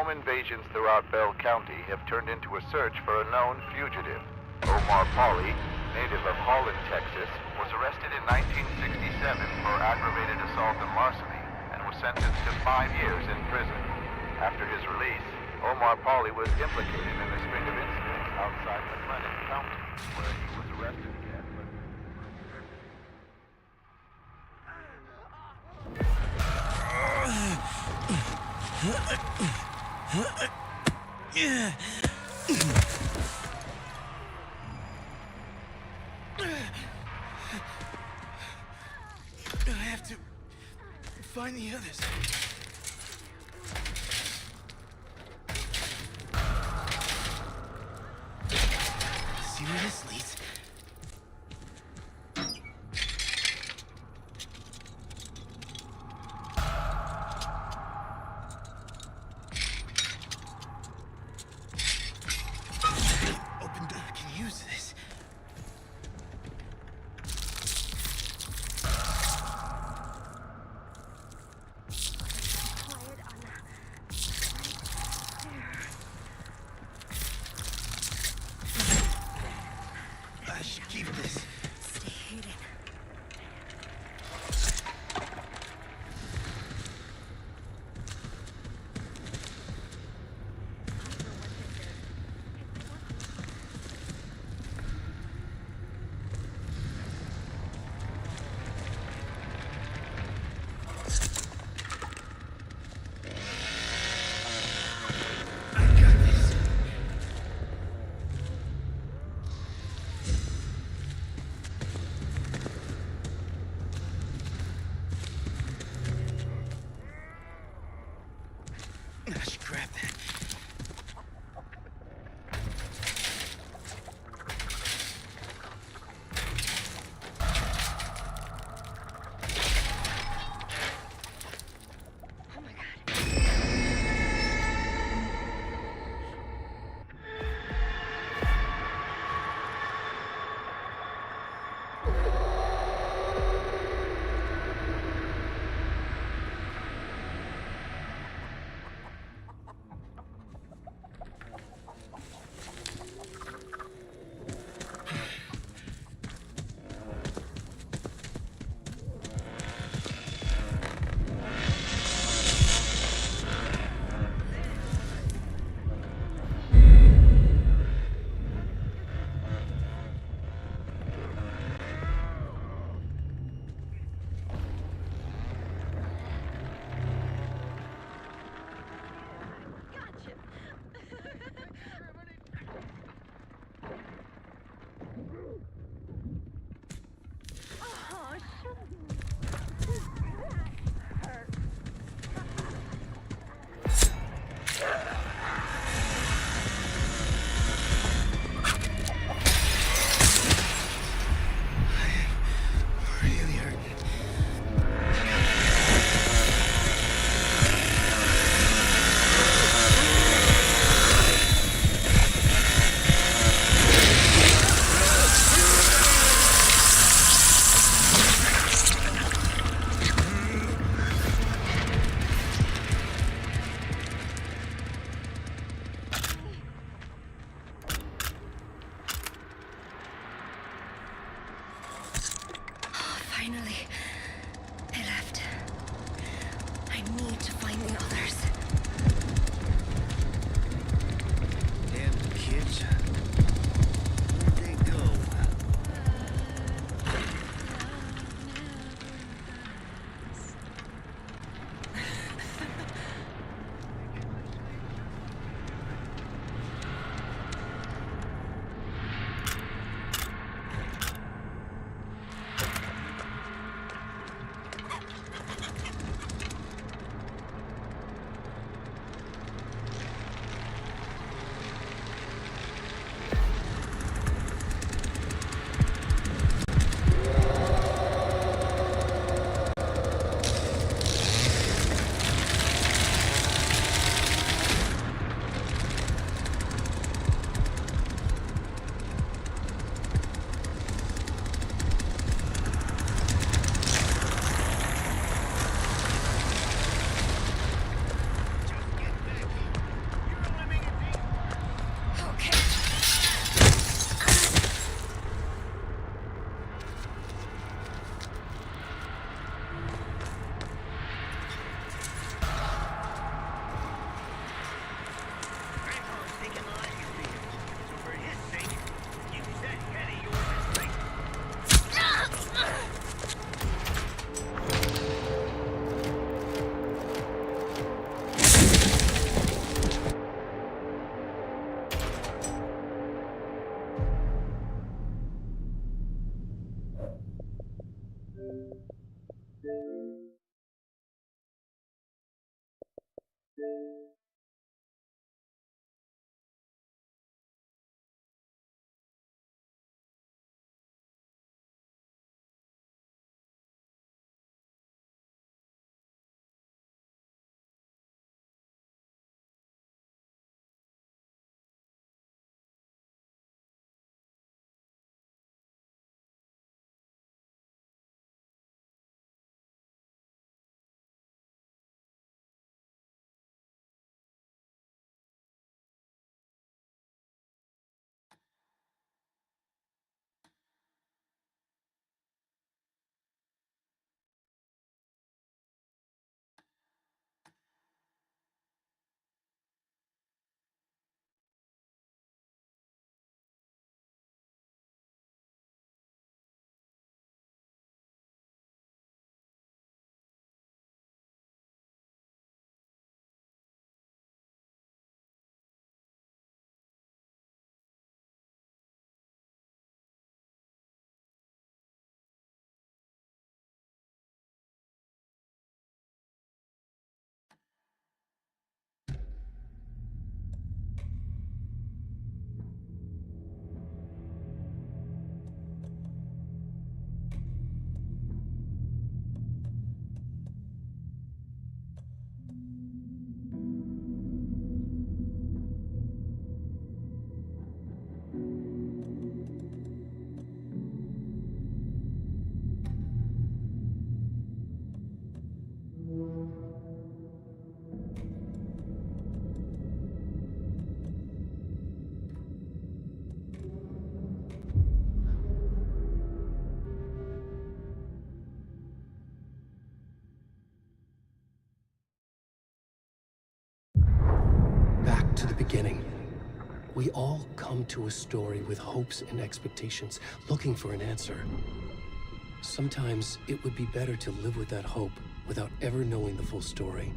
home invasions throughout Bell County have turned into a search for a known fugitive. Omar Pauly, native of Holland, Texas, was arrested in 1967 for aggravated assault and larceny and was sentenced to 5 years in prison. After his release, Omar Pauly was implicated in a string of incidents outside McLennan County, where he was arrested again. I have to find the others. See where this leads. Open door. Can use this. beginning. We all come to a story with hopes and expectations, looking for an answer. Sometimes it would be better to live with that hope without ever knowing the full story.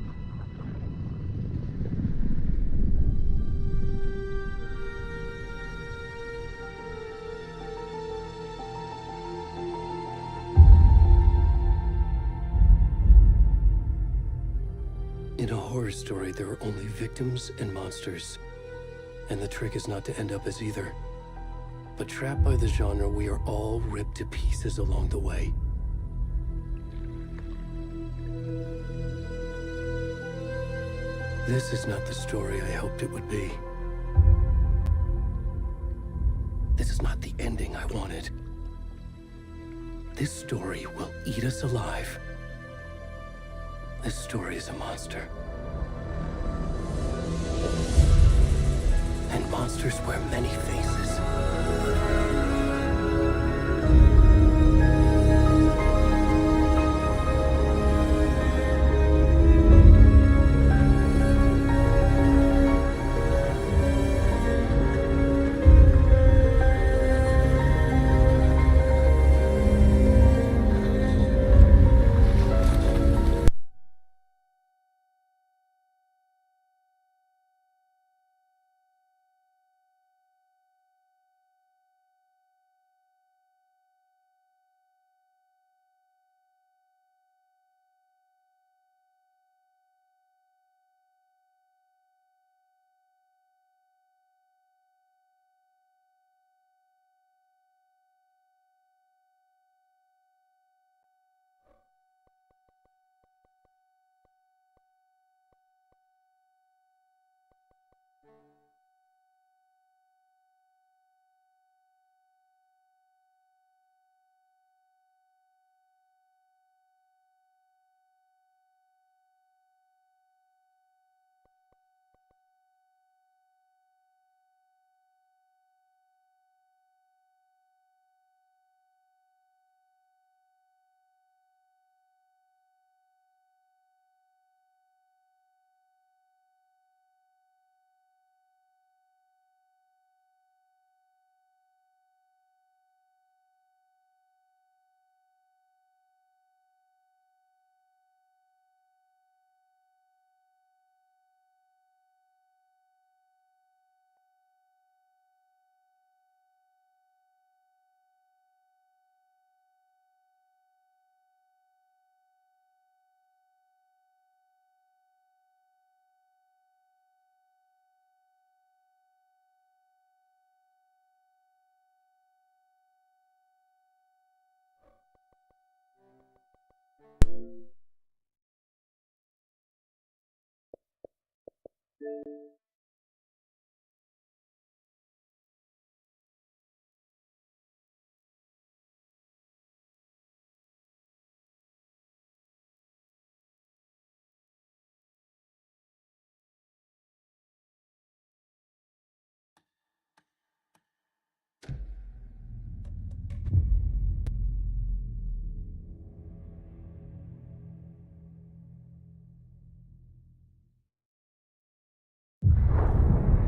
In a horror story, there are only victims and monsters. And the trick is not to end up as either. But trapped by the genre, we are all ripped to pieces along the way. This is not the story I hoped it would be. This is not the ending I wanted. This story will eat us alive. This story is a monster. And monsters wear many faces.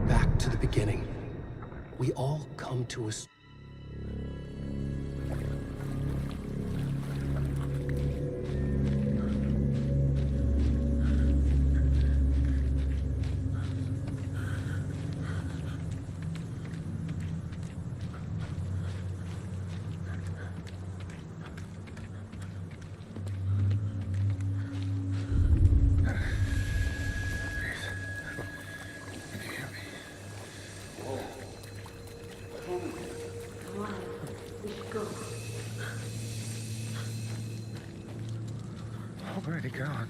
Back to the beginning. We all come to a... Where'd he gone?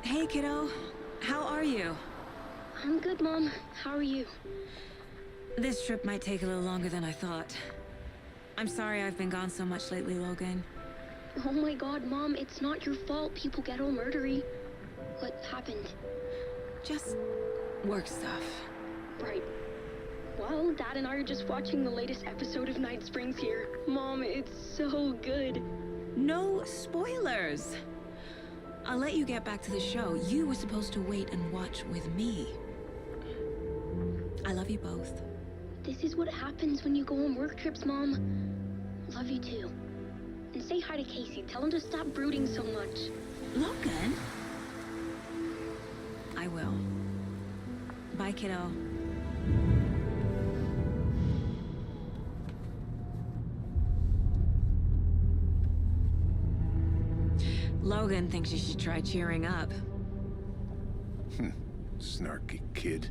Hey, kiddo. How are you? I'm good, Mom. How are you? This trip might take a little longer than I thought. I'm sorry I've been gone so much lately, Logan. Oh my god, Mom, it's not your fault people get all murdery. What happened? Just work stuff. Right. Well, Dad and I are just watching the latest episode of Night Springs here. Mom, it's so good. No spoilers! I'll let you get back to the show. You were supposed to wait and watch with me. I love you both. This is what happens when you go on work trips, Mom. Love you too. And say hi to Casey. Tell him to stop brooding so much. Logan? I will. Bye, kiddo. Logan thinks you should try cheering up. Snarky kid.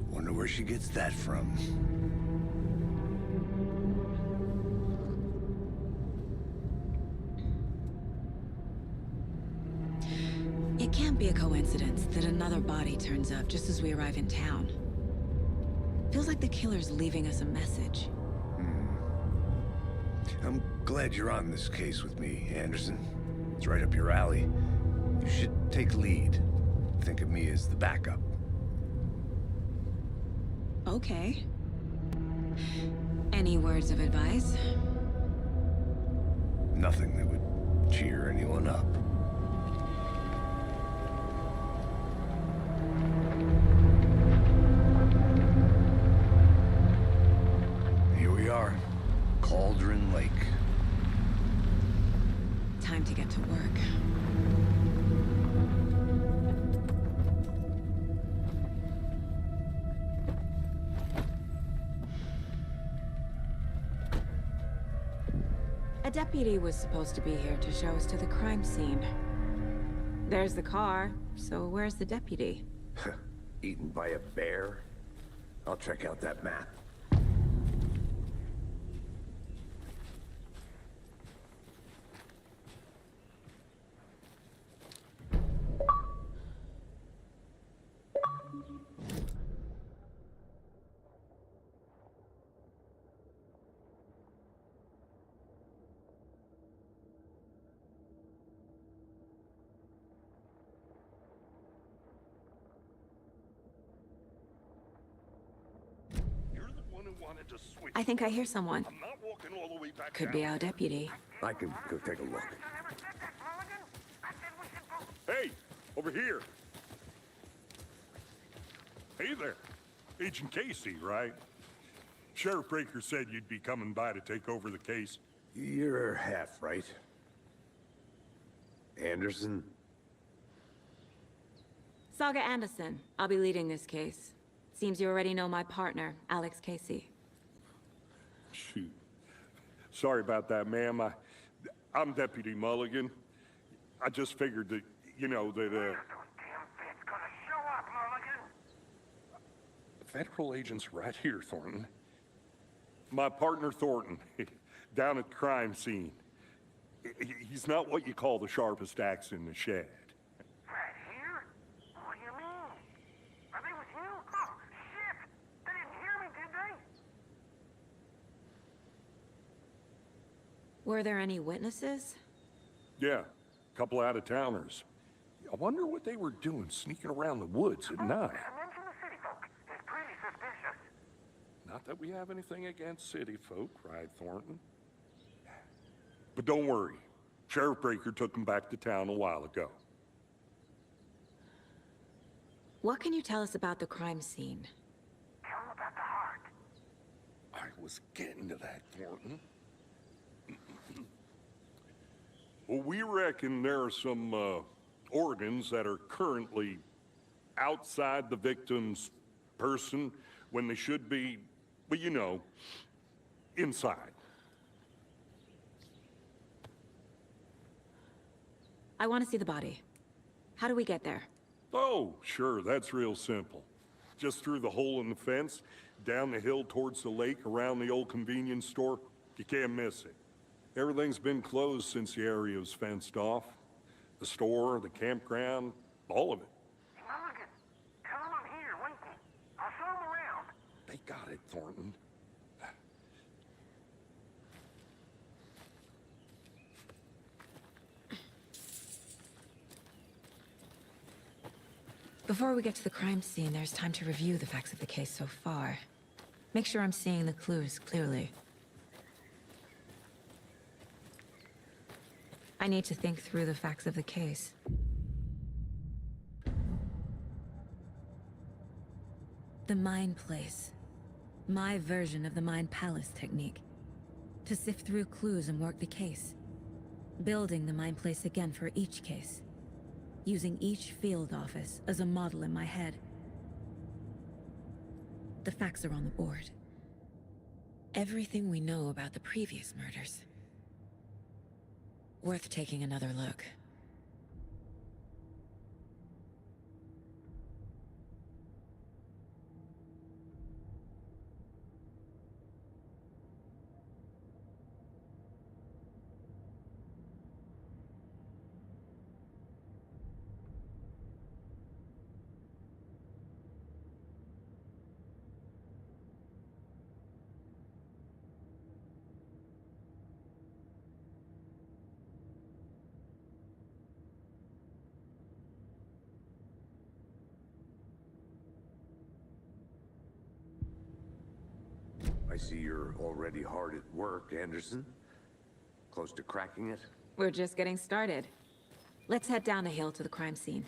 Wonder where she gets that from. It can't be a coincidence that another body turns up just as we arrive in town. Feels like the killer's leaving us a message. I'm glad you're on this case with me, Anderson. It's right up your alley. You should take lead. Think of me as the backup. Okay. Any words of advice? Nothing that would cheer anyone up. time to get to work. A deputy was supposed to be here to show us to the crime scene. There's the car, so where's the deputy? Eaten by a bear? I'll check out that map. I think I hear someone. I'm not walking all the way back Could down. be our deputy. I can go take a look. Hey, over here. Hey there. Agent Casey, right? Sheriff Breaker said you'd be coming by to take over the case. You're half right. Anderson? Saga Anderson. I'll be leading this case. Seems you already know my partner, Alex Casey. Shoot. Sorry about that, ma'am. I'm Deputy Mulligan. I just figured that, you know, that, Federal agents right here, Thornton. My partner, Thornton, down at the crime scene. He's not what you call the sharpest axe in the shed. Right here? What do you mean? Are they with you? Oh, shit! They didn't hear me, did they? Were there any witnesses? Yeah, a couple out-of-towners. I wonder what they were doing sneaking around the woods at night. Mention the city folk. It's pretty suspicious. Not that we have anything against city folk, right, Thornton? But don't worry. Sheriff Breaker took them back to town a while ago. What can you tell us about the crime scene? Tell them about the heart. I was getting to that, Thornton. Well, we reckon there are some organs that are currently outside the victim's person when they should be, well, you know, inside. I want to see the body. How do we get there? Oh, sure, that's real simple. Just through the hole in the fence, down the hill towards the lake, around the old convenience store. You can't miss it. Everything's been closed since the area was fenced off. The store, the campground, all of it. Mulligan, tell them I'm here, waiting. I'll show them around. They got it, Thornton. Before we get to the crime scene, there's time to review the facts of the case so far. Make sure I'm seeing the clues clearly. I need to think through the facts of the case. The Mind Place. My version of the Mind Palace technique. To sift through clues and work the case. Building the Mind Place again for each case. Using each field office as a model in my head. The facts are on the board. Everything we know about the previous murders. Worth taking another look. I see you're already hard at work, Anderson. Close to cracking it? We're just getting started. Let's head down the hill to the crime scene.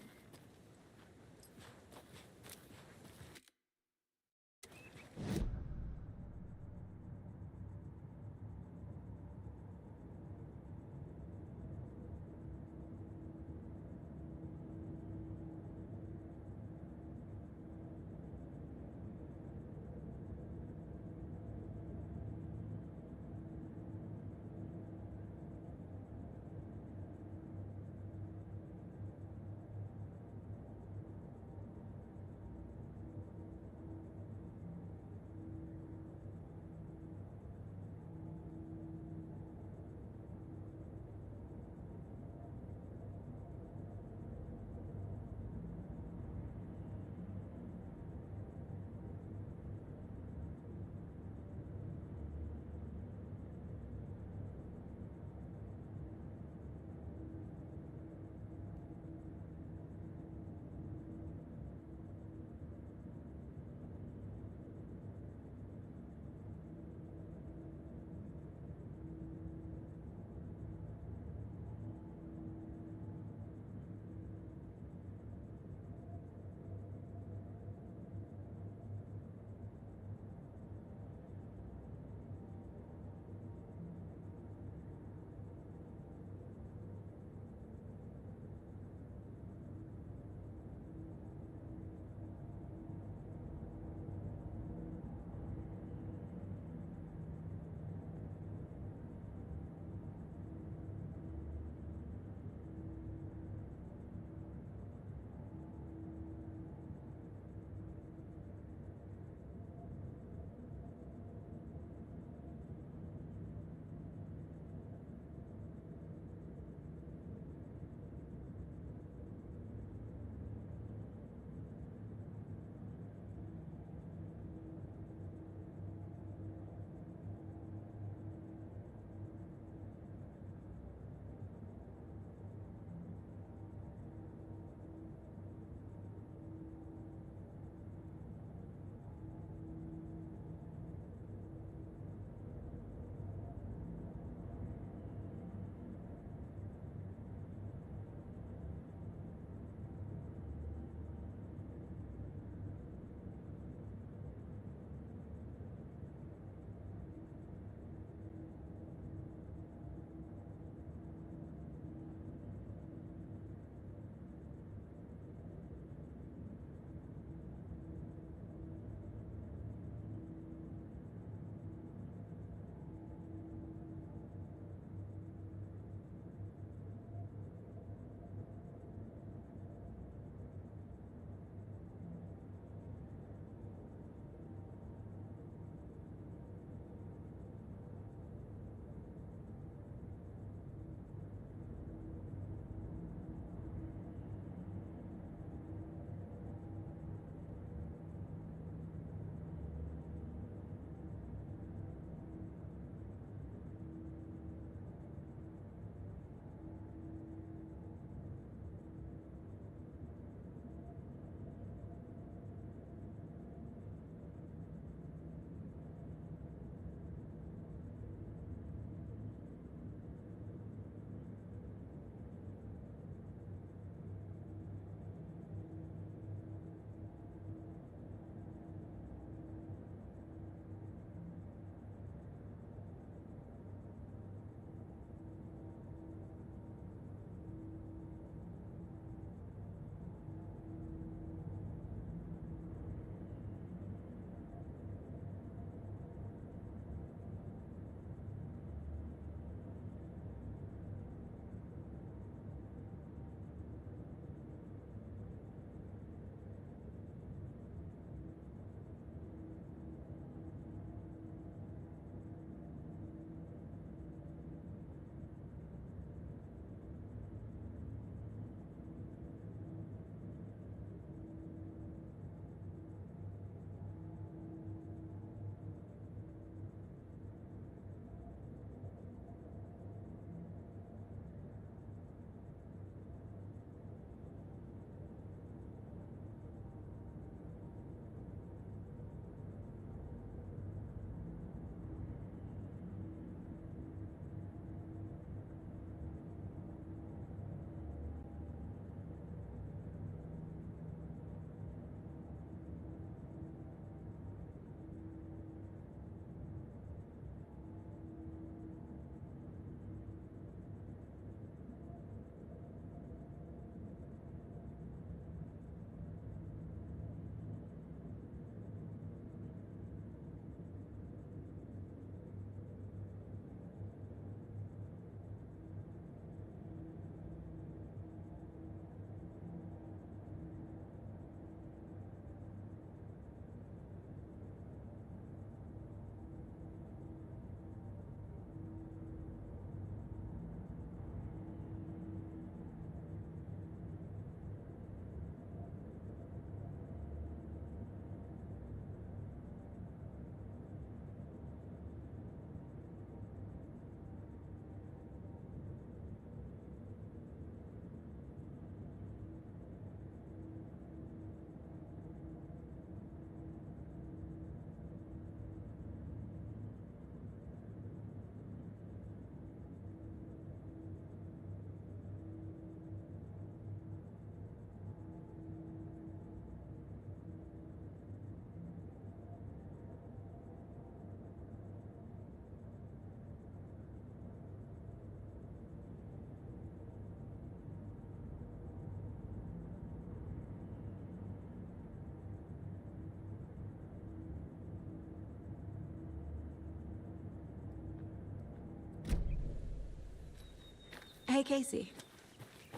Hey, Casey.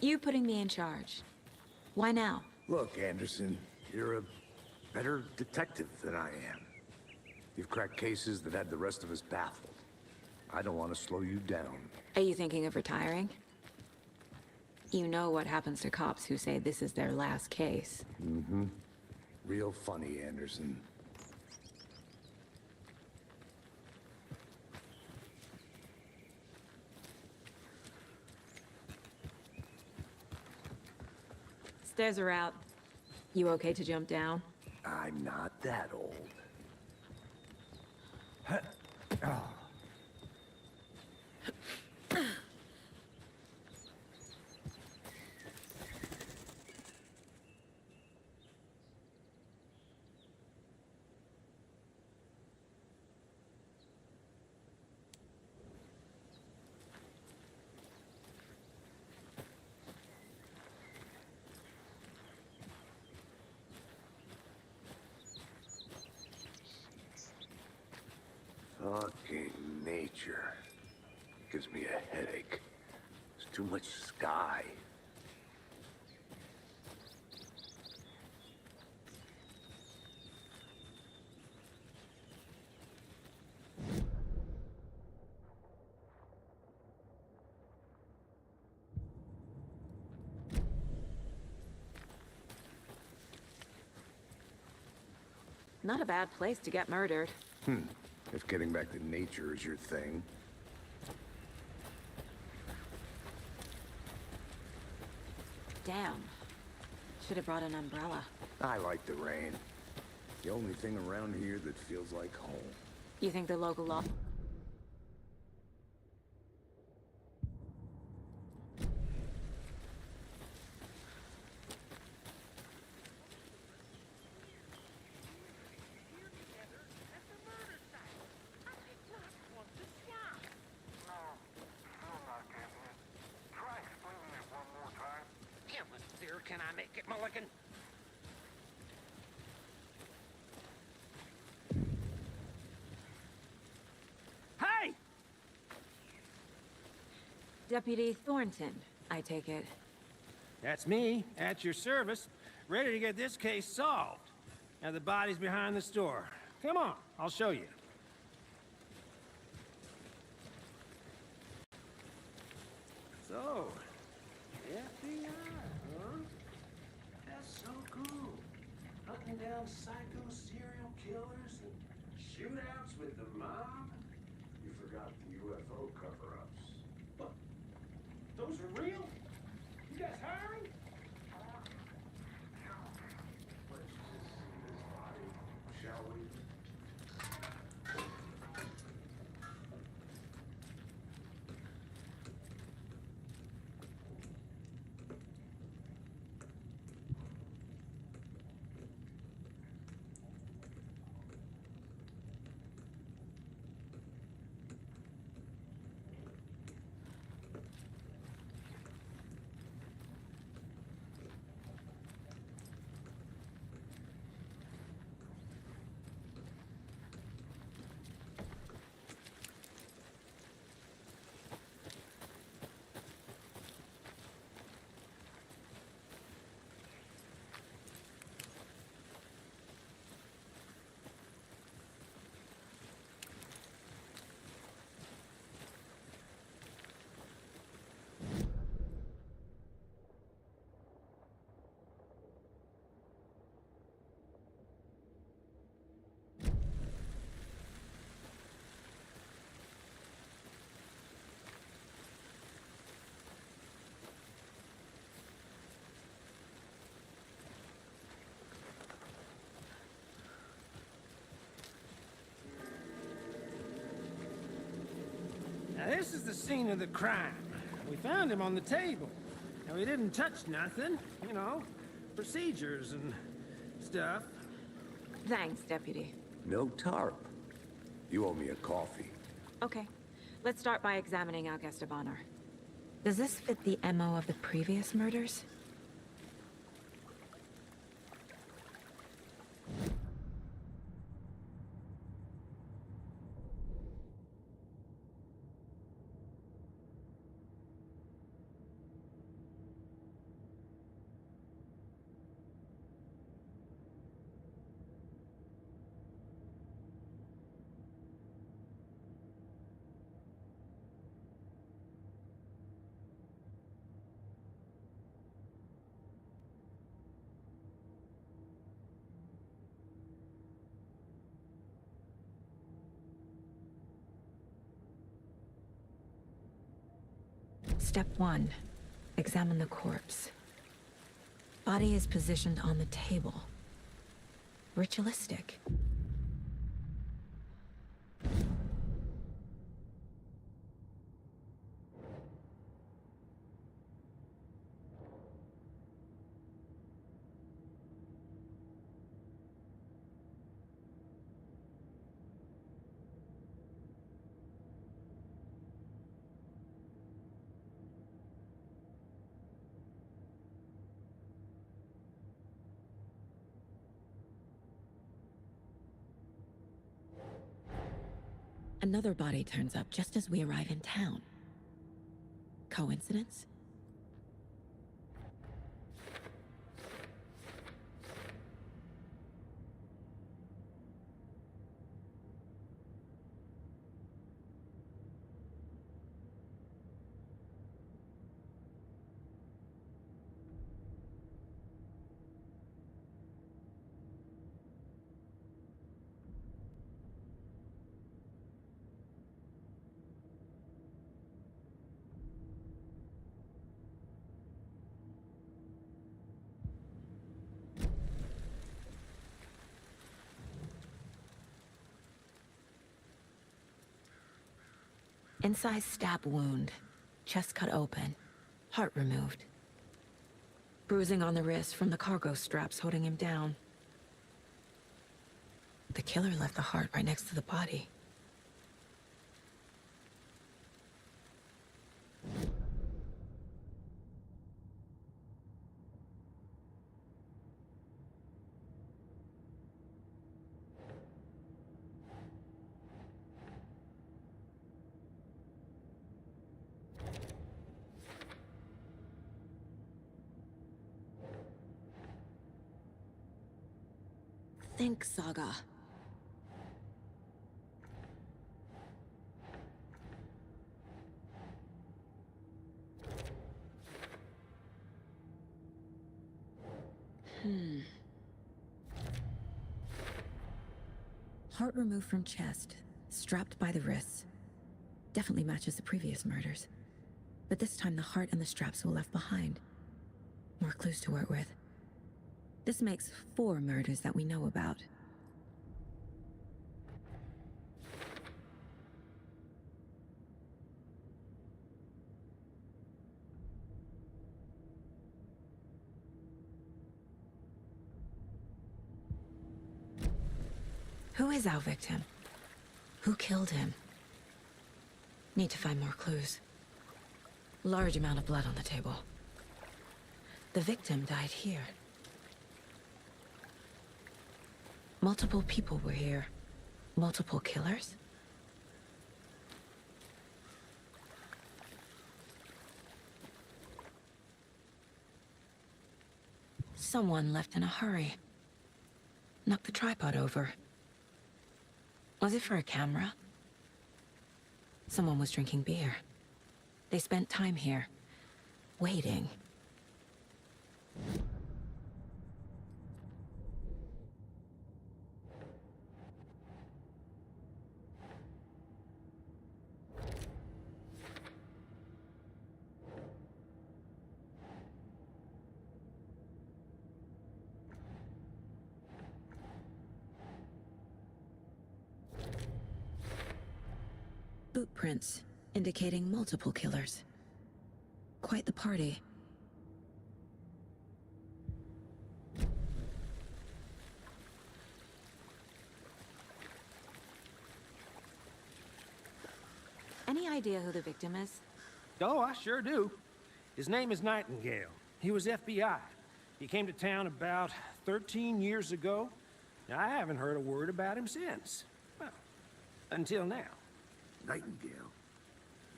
You putting me in charge. Why now? Look, Anderson, you're a better detective than I am. You've cracked cases that had the rest of us baffled. I don't want to slow you down. Are you thinking of retiring? You know what happens to cops who say this is their last case. Mm-hmm. Real funny, Anderson. Stairs are out. You okay to jump down? I'm not that old. Fucking nature. Gives me a headache. There's too much sky. Not a bad place to get murdered. If getting back to nature is your thing. Damn. Should have brought an umbrella. I like the rain. The only thing around here that feels like home. You think the local law... Can I make it, Mulligan? Hey! Deputy Thornton, I take it. That's me, at your service, ready to get this case solved. Now the body's behind the store. Come on, I'll show you. So, FBI, huh? That's so cool. Hunting down psycho serial killers and shootouts with the mob. You forgot the UFO cover-ups. What? Those are real? You guys hiring? Let's just see this body, shall we? Now this is the scene of the crime. We found him on the table. Now he didn't touch nothing, you know, procedures and stuff. Thanks, Deputy. No tarp. You owe me a coffee. Okay. Let's start by examining our guest of honor. Does this fit the MO of the previous murders? Step 1. Examine the corpse. Body is positioned on the table. Ritualistic. Another body turns up just as we arrive in town. Coincidence? Incised stab wound. Chest cut open. Heart removed. Bruising on the wrist from the cargo straps holding him down. The killer left the heart right next to the body. Think, Saga. Heart removed from chest, strapped by the wrists. Definitely matches the previous murders. But this time the heart and the straps were left behind. More clues to work with. This makes 4 murders that we know about. Who is our victim? Who killed him? Need to find more clues. Large amount of blood on the table. The victim died here. Multiple people were here. Multiple killers? Someone left in a hurry. Knocked the tripod over. Was it for a camera? Someone was drinking beer. They spent time here, waiting. Boot prints, indicating multiple killers. Quite the party. Any idea who the victim is? Oh, I sure do. His name is Nightingale. He was FBI. He came to town about 13 years ago. I haven't heard a word about him since. Well, until now. Nightingale?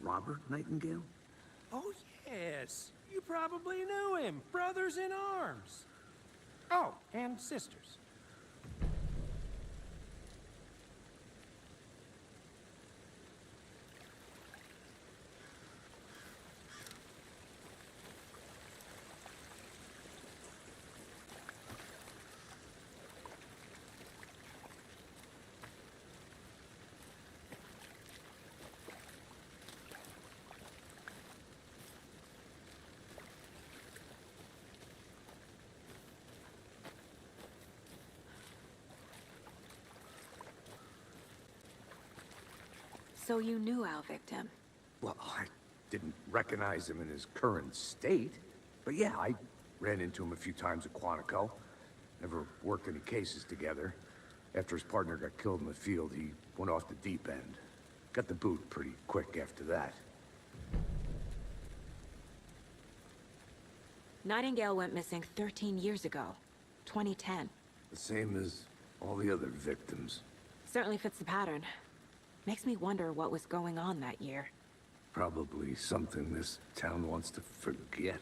Robert Nightingale? Oh, yes. You probably knew him. Brothers in arms. Oh, and sisters. So you knew our victim? Well, I didn't recognize him in his current state. But yeah, I ran into him a few times at Quantico. Never worked any cases together. After his partner got killed in the field, he went off the deep end. Got the boot pretty quick after that. Nightingale went missing 13 years ago. 2010. The same as all the other victims. Certainly fits the pattern. Makes me wonder what was going on that year. Probably something this town wants to forget.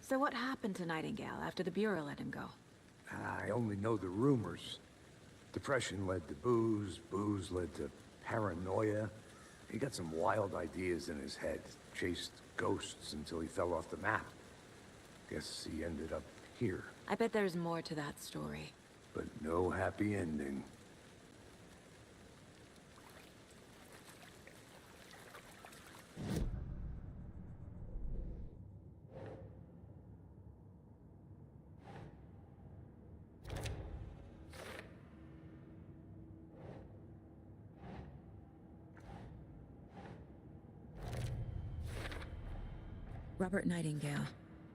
So what happened to Nightingale after the Bureau let him go? I only know the rumors. Depression led to booze, booze led to paranoia. He got some wild ideas in his head, chased ghosts until he fell off the map. Guess he ended up here, I bet there's more to that story. but no happy ending. Robert Nightingale,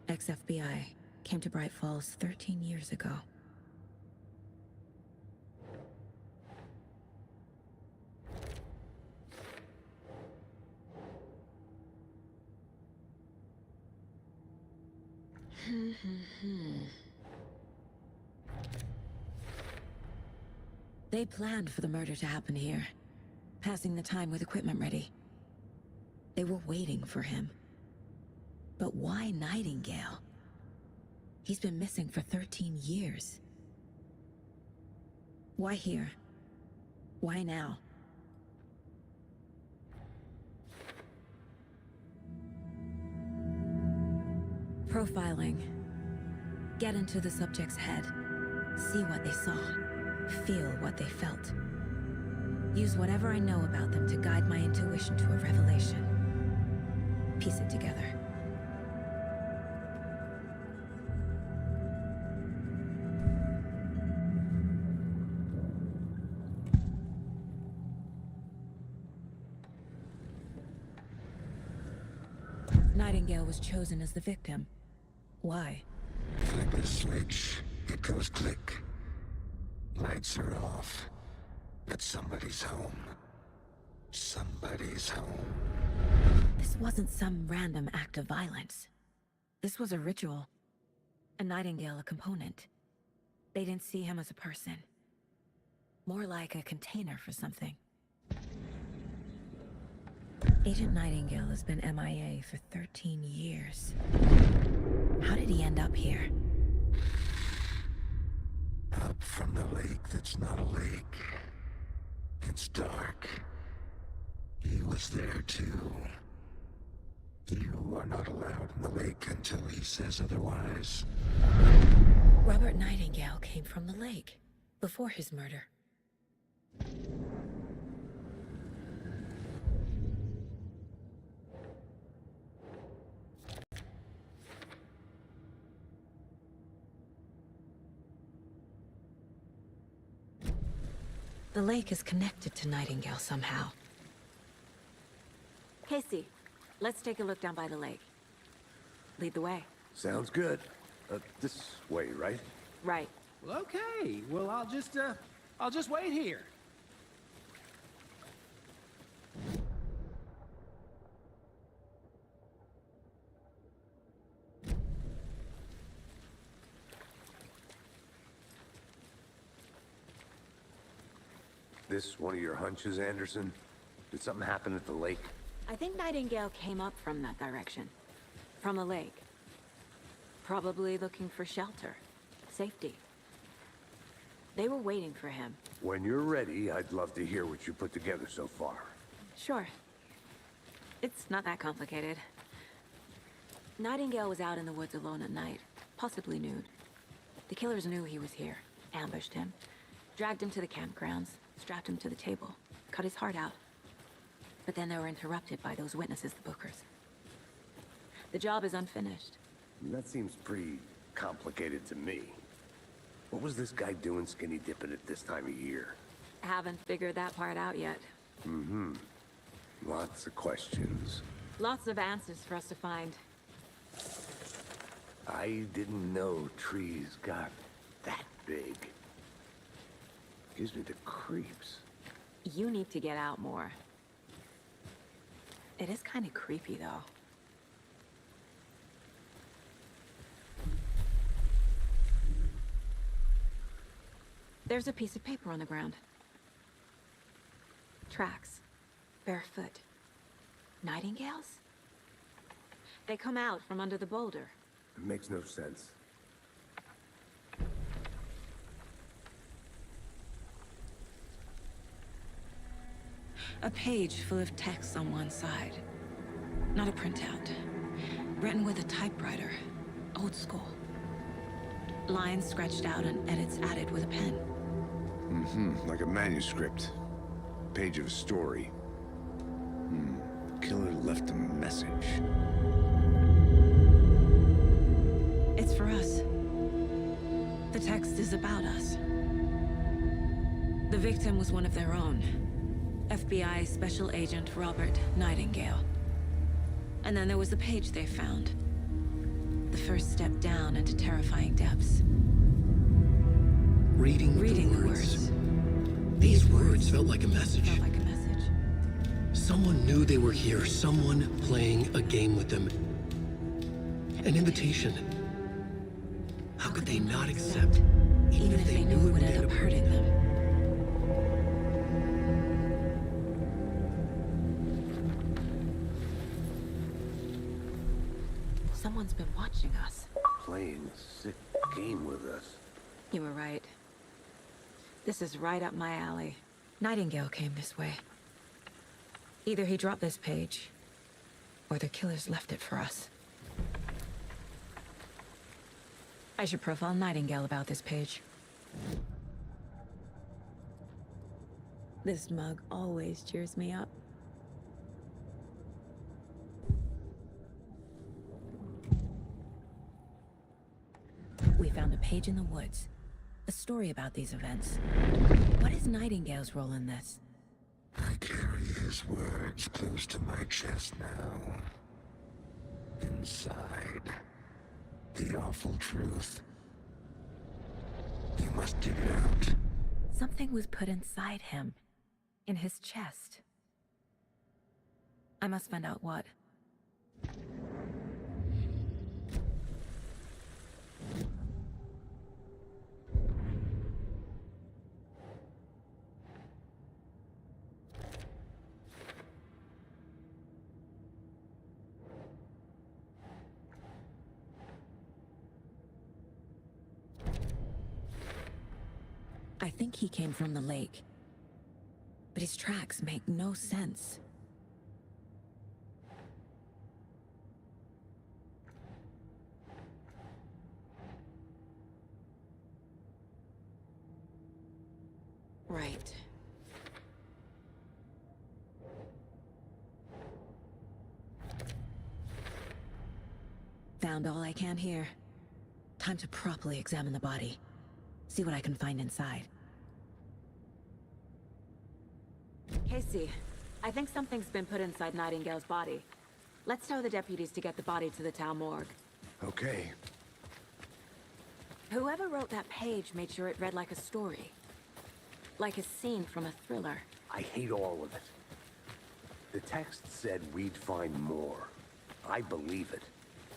ex-FBI, came to Bright Falls 13 years ago. They planned for the murder to happen here, passing the time with equipment ready. They were waiting for him. But why Nightingale? He's been missing for 13 years. Why here? Why now? Profiling. Get into the subject's head. See what they saw. Feel what they felt. Use whatever I know about them to guide my intuition to a revelation. Piece it together. Nightingale was chosen as the victim. Why? Flip a switch, it goes click. Lights are off. But somebody's home. Somebody's home. This wasn't some random act of violence. This was a ritual. A Nightingale a component. They didn't see him as a person. More like a container for something. Agent Nightingale has been MIA for 13 years. How did he end up here? Up from the lake that's not a lake. It's dark. He was there too. You are not allowed in the lake until he says otherwise. Robert Nightingale came from the lake, before his murder. The lake is connected to Nightingale somehow. Casey, let's take a look down by the lake. Lead the way. Sounds good. This way, right? Right. Well, okay. Well, I'll just wait here. This one of your hunches, Anderson? Did something happen at the lake? I think Nightingale came up from that direction. From the lake. Probably looking for shelter. Safety. They were waiting for him. When you're ready, I'd love to hear what you put together so far. Sure. It's not that complicated. Nightingale was out in the woods alone at night, possibly nude. The killers knew he was here, ambushed him, dragged him to the campgrounds, strapped him to the table, cut his heart out. But then they were interrupted by those witnesses, the Bookers. The job is unfinished. That seems pretty complicated to me. What was this guy doing skinny dipping at this time of year? Haven't figured that part out yet. Lots of questions. Lots of answers for us to find. I didn't know trees got that big. Gives me the creeps. You need to get out more. It is kind of creepy, though. There's a piece of paper on the ground. Tracks. Barefoot. Nightingales? They come out from under the boulder. It makes no sense. A page full of text on one side. Not a printout. Written with a typewriter. Old school. Lines scratched out and edits added with a pen. Like a manuscript. Page of a story. Killer left a message. It's for us. The text is about us. The victim was one of their own. FBI Special Agent Robert Nightingale. And then there was the page they found. The first step down into terrifying depths. Reading the words. These words felt like a message. Someone knew they were here. Someone playing a game with them. An invitation. How could they not accept, even if they knew it would end up hurting them? Someone's been watching us. Playing a sick game with us. You were right. This is right up my alley. Nightingale came this way. Either he dropped this page, or the killers left it for us. I should profile Nightingale about this page. This mug always cheers me up. We found a page in the woods. A story about these events. What is Nightingale's role in this? I carry his words close to my chest now. Inside, the awful truth. You must dig it out. Something was put inside him. In his chest. I must find out what. I think he came from the lake. But his tracks make no sense. Right. Found all I can here. Time to properly examine the body. See what I can find inside. Casey, I think something's been put inside Nightingale's body. Let's tell the deputies to get the body to the town morgue. Okay. Whoever wrote that page made sure it read like a story. Like a scene from a thriller. I hate all of it. The text said we'd find more. I believe it.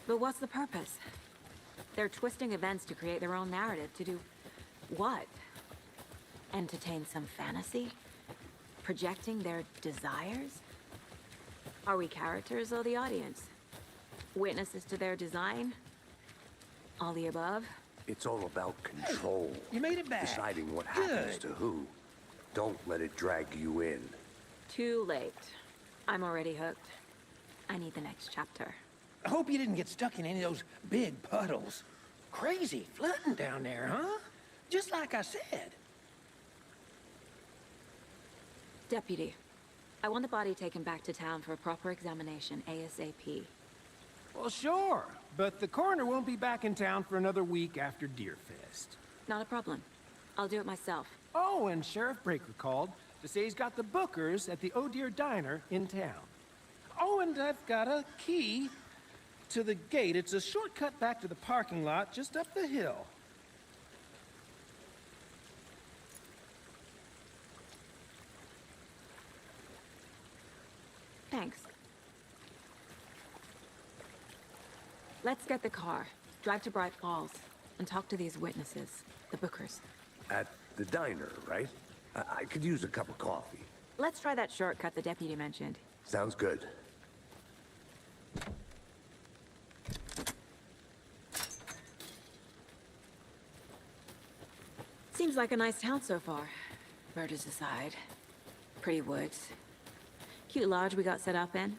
But what's the purpose? They're twisting events to create their own narrative. To do what? Entertain some fantasy? Projecting their desires? Are we characters or the audience? Witnesses to their design? All the above? It's all about control. You made it back. Deciding what happens Good. to who. Don't let it drag you in. Too late. I'm already hooked. I need the next chapter. I hope you didn't get stuck in any of those big puddles. Crazy flooding down there, huh? Just like I said. Deputy, I want the body taken back to town for a proper examination ASAP. Well, sure. But the coroner won't be back in town for another week after Deerfest. Not a problem. I'll do it myself. Oh, and Sheriff Breaker called to say he's got the bookers at the Oh Dear Diner in town. Oh, and I've got a key to the gate. It's a shortcut back to the parking lot just up the hill. Thanks. Let's get the car, drive to Bright Falls, and talk to these witnesses, the bookers. At the diner, right? I could use a cup of coffee. Let's try that shortcut the deputy mentioned. Sounds good. Seems like a nice town so far. Murders aside. Pretty woods. Cute lodge we got set up in.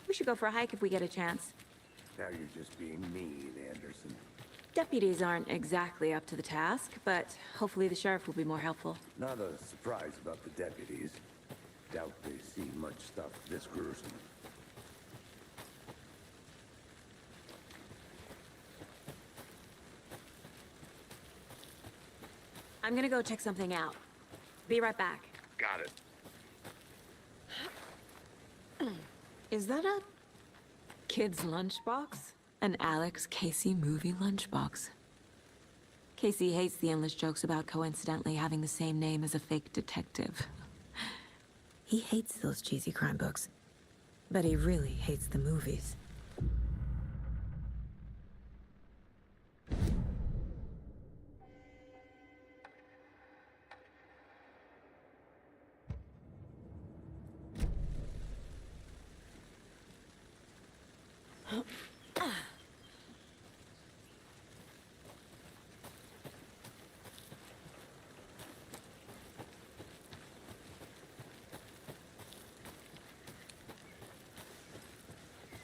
We should go for a hike if we get a chance. Now you're just being mean, Anderson. Deputies aren't exactly up to the task, but hopefully the sheriff will be more helpful. Not a surprise about the deputies. Doubt they see much stuff this gruesome. I'm gonna go check something out. Be right back. Got it. Is that a kid's lunchbox? An Alex Casey movie lunchbox. Casey hates the endless jokes about coincidentally having the same name as a fake detective. He hates those cheesy crime books, but he really hates the movies.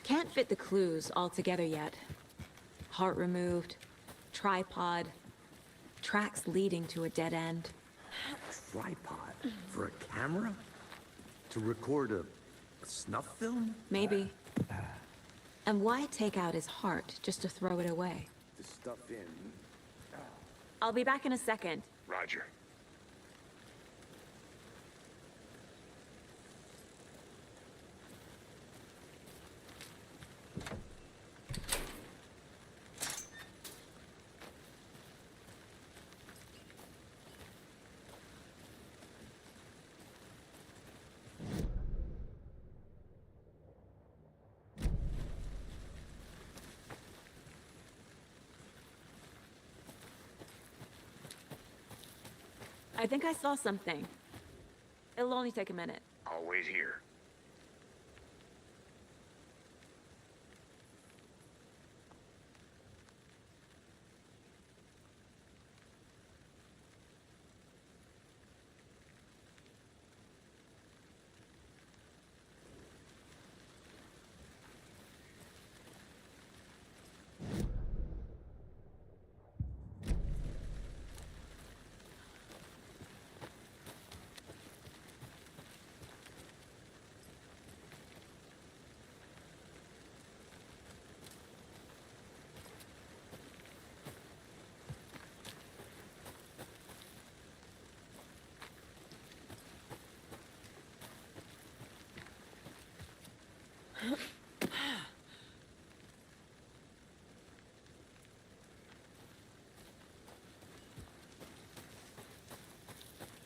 Can't fit the clues all together yet. Heart removed, tripod, tracks leading to a dead end. Tripod? For a camera? To record a snuff film? Maybe. And why take out his heart just to throw it away? To stuff in. I'll be back in a second. Roger. I think I saw something. It'll only take a minute. I'll wait here.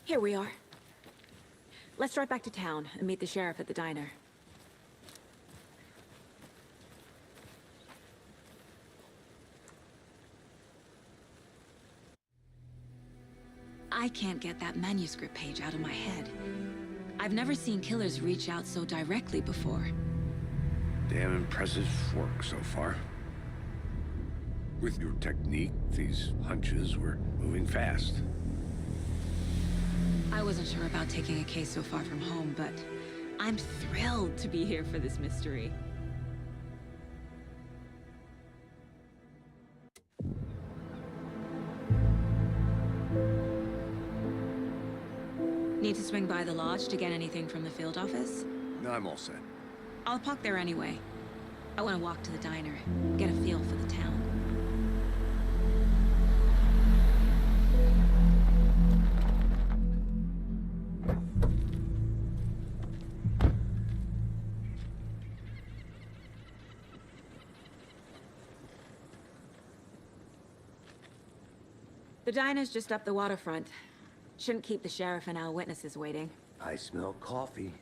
Here we are. Let's drive back to town and meet the sheriff at the diner. I can't get that manuscript page out of my head. I've never seen killers reach out so directly before. Damn impressive work so far. With your technique, these hunches were moving fast. I wasn't sure about taking a case so far from home, but I'm thrilled to be here for this mystery. Need to swing by the lodge to get anything from the field office? No, I'm all set. I'll park there anyway. I want to walk to the diner, get a feel for the town. The diner's just up the waterfront. Shouldn't keep the sheriff and our witnesses waiting. I smell coffee.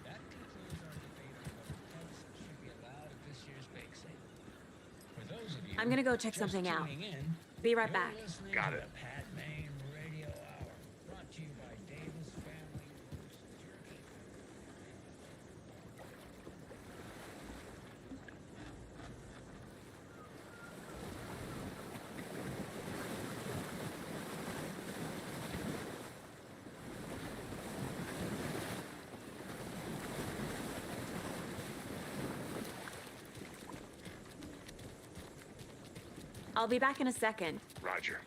That concludes our debate on whether tents should be allowed at this year's bake sale. For those of you I'm gonna go check just something out. tuning in, Be right you're back. listening Got to it. the Pat Maine Radio Hour, brought to you by Davis Family Roast Jerky. I'll be back in a second. Roger.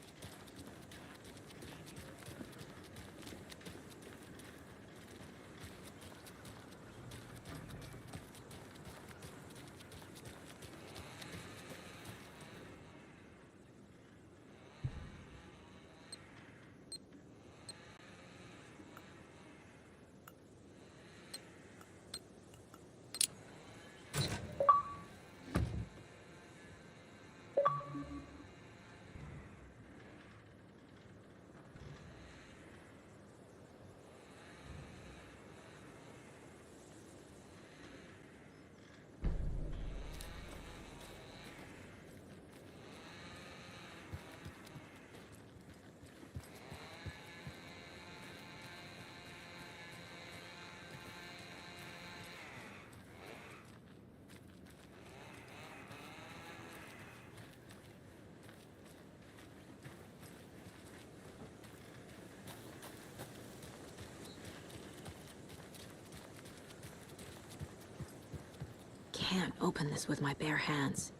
Can't open this with my bare hands.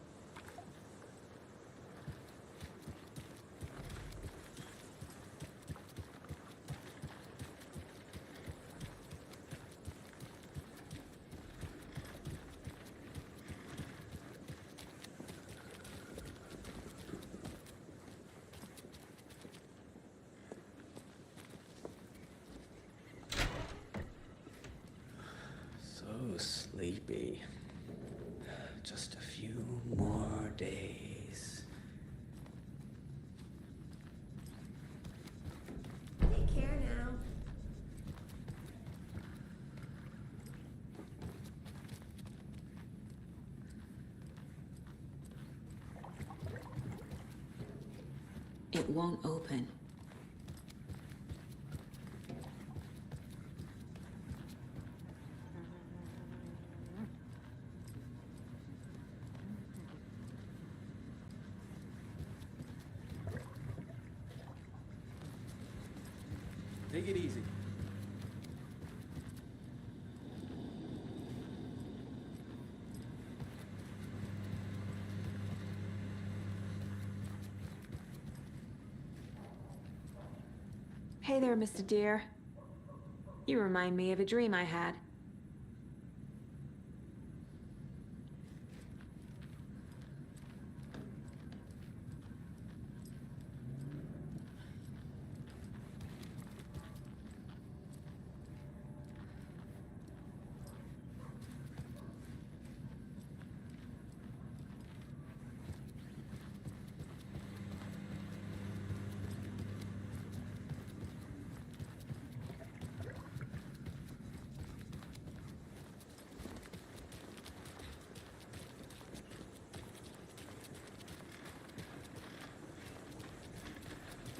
So sleepy. Just a few more days. Take care now. It won't open. Take it easy. Hey there, Mr. Deer. You remind me of a dream I had.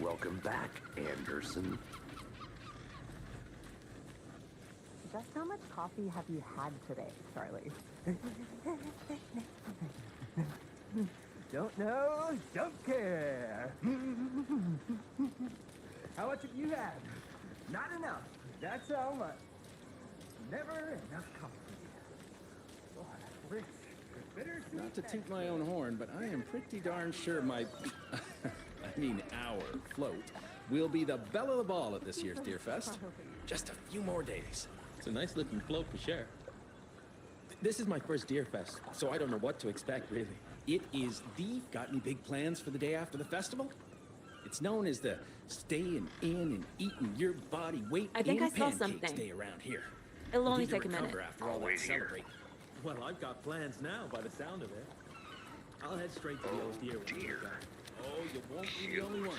Welcome back, Anderson. Just how much coffee have you had today, Charlie? Don't know, don't care. How much have you had? Not enough. That's how much. Never enough coffee. Oh, rich, bittersweet. Not to toot my own horn, but I am pretty darn sure my... I mean our float will be the belle of the ball at this year's Deer Fest. Just a few more days. It's a nice looking float for sure. This is my first Deer Fest, so I don't know what to expect, really. It is the... Got any big plans for the day after the festival? It's known as the staying in and eating your body weight I think in I saw pancakes something. day around here. It'll We only need to take a minute. recover after all that celebrate. Well, I've got plans now by the sound of it. I'll head straight to the old deer when we're done. Oh, you won't be the only one.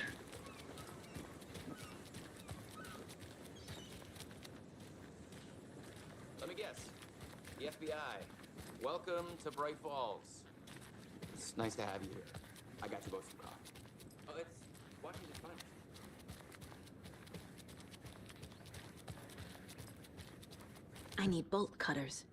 Let me guess. The FBI. Welcome to Bright Falls. It's nice to have you here. I got you both some coffee. Oh, it's Washington fine. I need bolt cutters.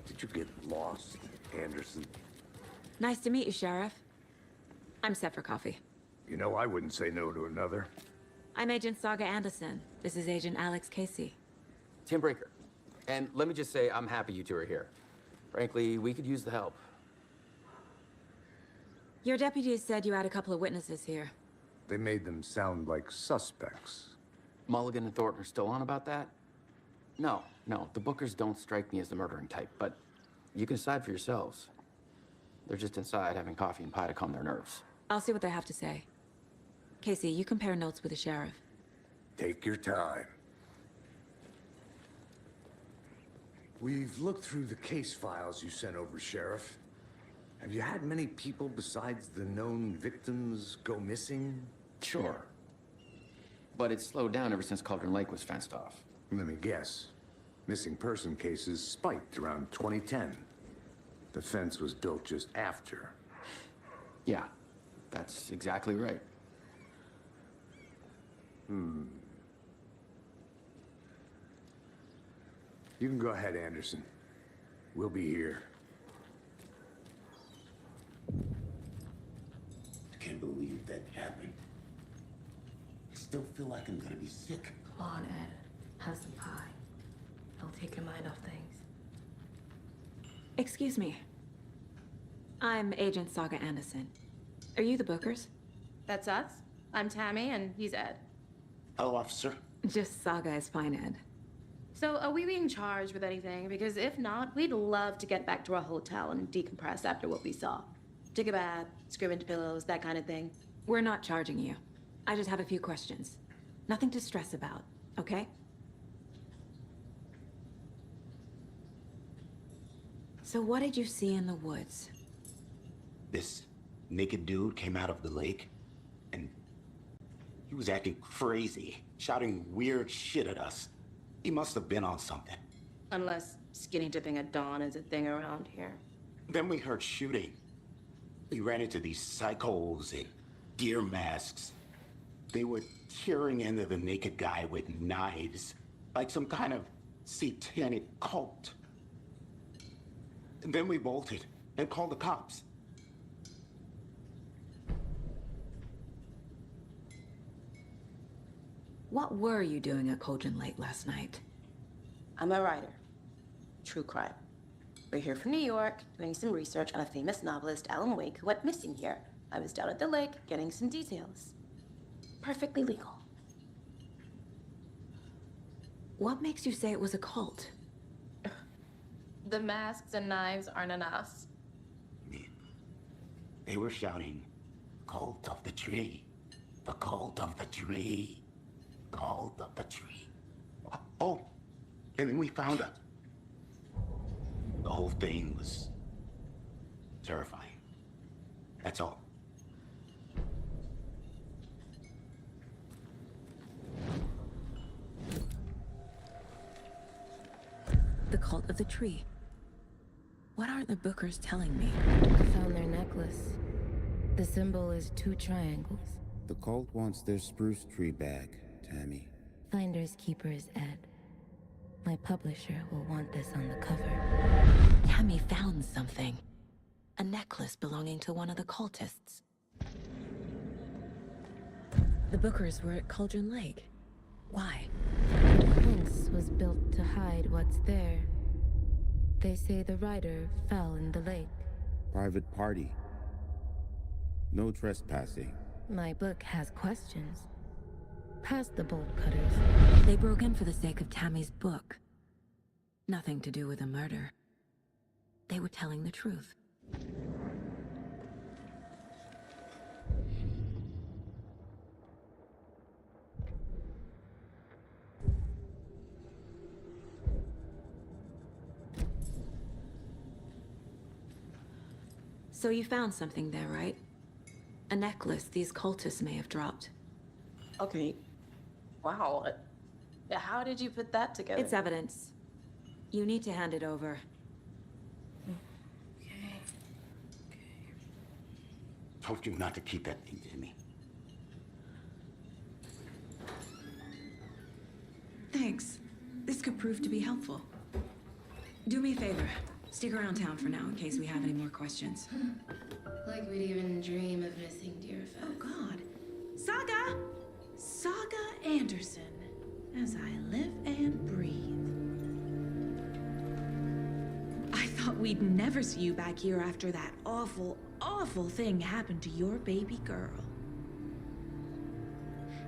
Did you get lost, Anderson? Nice to meet you, Sheriff. I'm set for coffee. You know, I wouldn't say no to another. I'm Agent Saga Anderson. This is Agent Alex Casey. Tim Breaker. And let me just say, I'm happy you two are here. Frankly, we could use the help. Your deputies said you had a couple of witnesses here. They made them sound like suspects. Mulligan and Thornton are still on about that? No, the Bookers don't strike me as the murdering type, but you can decide for yourselves. They're just inside having coffee and pie to calm their nerves. I'll see what they have to say. Casey, you compare notes with the sheriff. Take your time. We've looked through the case files you sent over, Sheriff. Have you had many people besides the known victims go missing? Sure. But it's slowed down ever since Cauldron Lake was fenced off. Let me guess. Missing person cases spiked around 2010. The fence was built just after. Yeah, that's exactly right. You can go ahead, Anderson. We'll be here. I can't believe that happened. I still feel like I'm gonna be sick. Come on, Ed. Have some pie. It'll take your mind off things. Excuse me. I'm Agent Saga Anderson. Are you the Bookers? That's us. I'm Tammy, and he's Ed. Hello, officer. Just Saga is fine, Ed. So, are we being charged with anything? Because if not, we'd love to get back to our hotel and decompress after what we saw. Take a bath, scream into pillows, that kind of thing. We're not charging you. I just have a few questions. Nothing to stress about, okay? So what did you see in the woods? This naked dude came out of the lake, and he was acting crazy, shouting weird shit at us. He must have been on something. Unless skinny dipping at dawn is a thing around here. Then we heard shooting. We ran into these psychos in deer masks. They were tearing into the naked guy with knives, like some kind of satanic cult. And then we bolted and called the cops. What were you doing at Cauldron Lake last night? I'm a writer. True crime. We're here from New York, doing some research on a famous novelist, Alan Wake, who went missing here. I was down at the lake, getting some details. Perfectly legal. What makes you say it was a cult? The masks and knives aren't enough. They were shouting, "Cult of the tree, the cult of the tree, cult of the tree." Oh, and then we found it. The whole thing was terrifying. That's all. The cult of the tree. What aren't the Bookers telling me? I found their necklace. The symbol is 2 triangles. The cult wants their spruce tree back, Tammy. Finders keepers, Ed. My publisher will want this on the cover. Tammy found something. A necklace belonging to one of the cultists. The Bookers were at Cauldron Lake. Why? The fence was built to hide what's there. They say the rider fell in the lake. Private party. No trespassing. My book has questions. Past the bolt cutters. They broke in for the sake of Tammy's book. Nothing to do with a murder. They were telling the truth. So you found something there, right? A necklace these cultists may have dropped. Okay. Wow. How did you put that together? It's evidence. You need to hand it over. Told you not to keep that thing to me. Thanks. This could prove to be helpful. Do me a favor. Stick around town for now in case we have any more questions. Like we'd even dream of missing Deerfest. Oh, God. Saga! Saga Anderson. As I live and breathe. I thought we'd never see you back here after that awful, awful thing happened to your baby girl.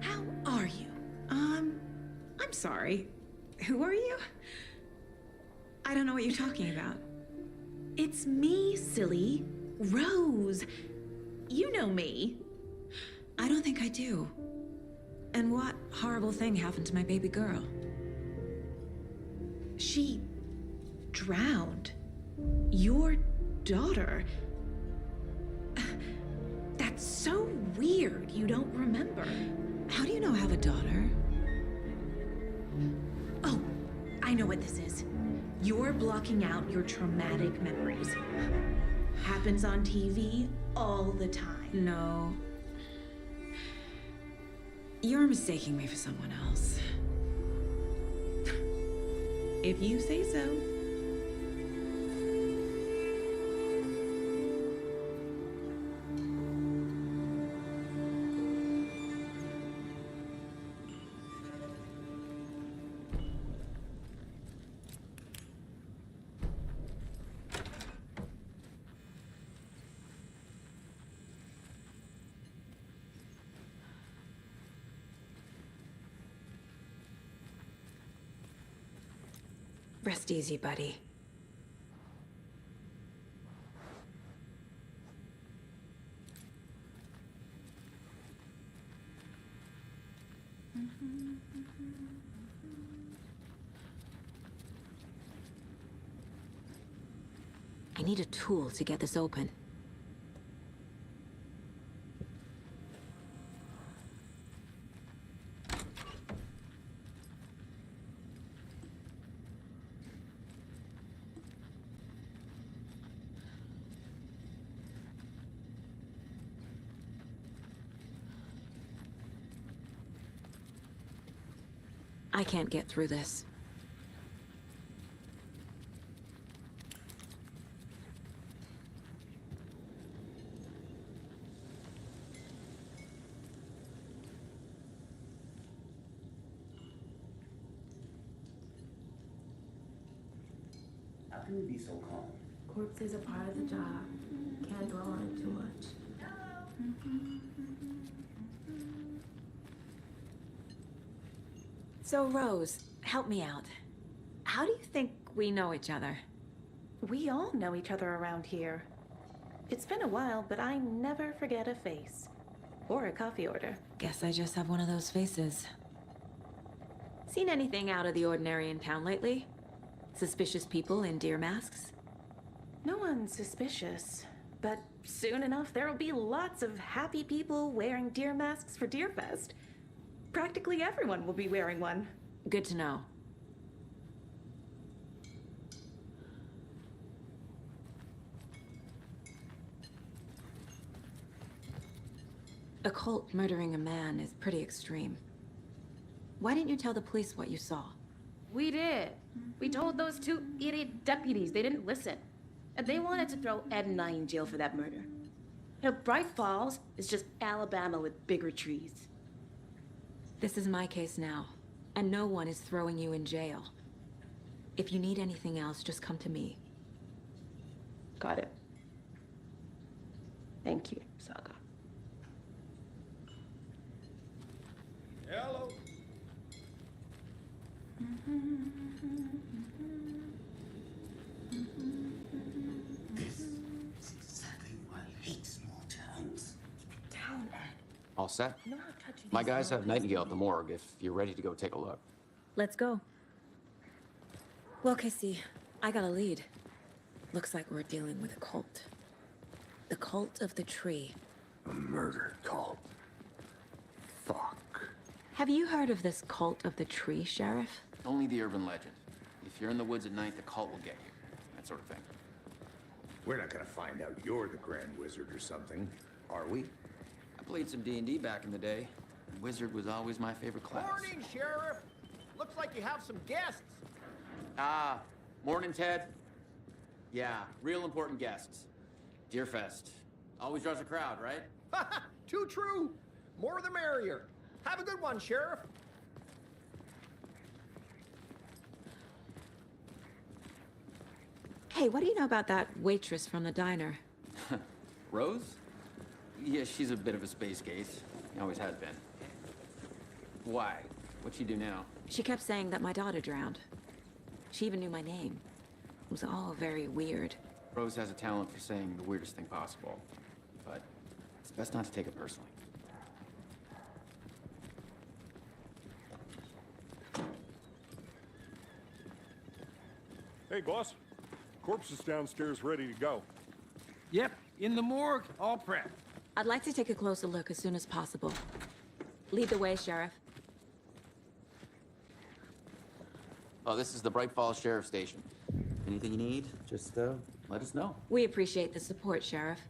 How are you? I'm sorry. Who are you? I don't know what you're talking about. It's me, silly. Rose. You know me. I don't think I do. And what horrible thing happened to my baby girl? She drowned. Your daughter. That's so weird you don't remember. How do you know I have a daughter? Oh, I know what this is. You're blocking out your traumatic memories. Happens on TV all the time. No. You're mistaking me for someone else. If you say so. Rest easy, buddy. I need a tool to get this open. I can't get through this. How can you be so calm? Corpses are part of the job. Can't dwell on it too much. So, Rose, help me out. How do you think we know each other? We all know each other around here. It's been a while, but I never forget a face. Or a coffee order. Guess I just have one of those faces. Seen anything out of the ordinary in town lately? Suspicious people in deer masks? No one's suspicious. But soon enough, there'll be lots of happy people wearing deer masks for Deerfest. Practically everyone will be wearing one. Good to know. A cult murdering a man is pretty extreme. Why didn't you tell the police what you saw? We did. We told those two idiot deputies. They didn't listen. And they wanted to throw Ed and I in jail for that murder. You know, Bright Falls is just Alabama with bigger trees. This is my case now, and no one is throwing you in jail. If you need anything else, just come to me. Got it. Thank you, Saga. Hello. This is exactly why I hate small towns. Down, Ed. All set? No, I'll touch you. My guys have Nightingale at the morgue if you're ready to go take a look. Let's go. Well, Casey, I got a lead. Looks like we're dealing with a cult. The cult of the tree. A murder cult. Fuck. Have you heard of this cult of the tree, Sheriff? Only the urban legend. If you're in the woods at night, the cult will get you. That sort of thing. We're not gonna find out you're the Grand Wizard or something, are we? I played some D&D back in the day. And Wizard was always my favorite class. Morning, Sheriff. Looks like you have some guests. Ah, morning, Ted. Yeah, real important guests. Deerfest. Always draws a crowd, right? Too true. More the merrier. Have a good one, Sheriff. Hey, what do you know about that waitress from the diner? Rose? Yeah, she's a bit of a space case. Always has been. Why? What'd she do now? She kept saying that my daughter drowned. She even knew my name. It was all very weird. Rose has a talent for saying the weirdest thing possible. But it's best not to take it personally. Hey, boss. Corpse is downstairs ready to go. Yep, in the morgue, all prepped. I'd like to take a closer look as soon as possible. Lead the way, Sheriff. Oh, this is the Bright Falls Sheriff Station. Anything you need, just let us know. We appreciate the support, Sheriff.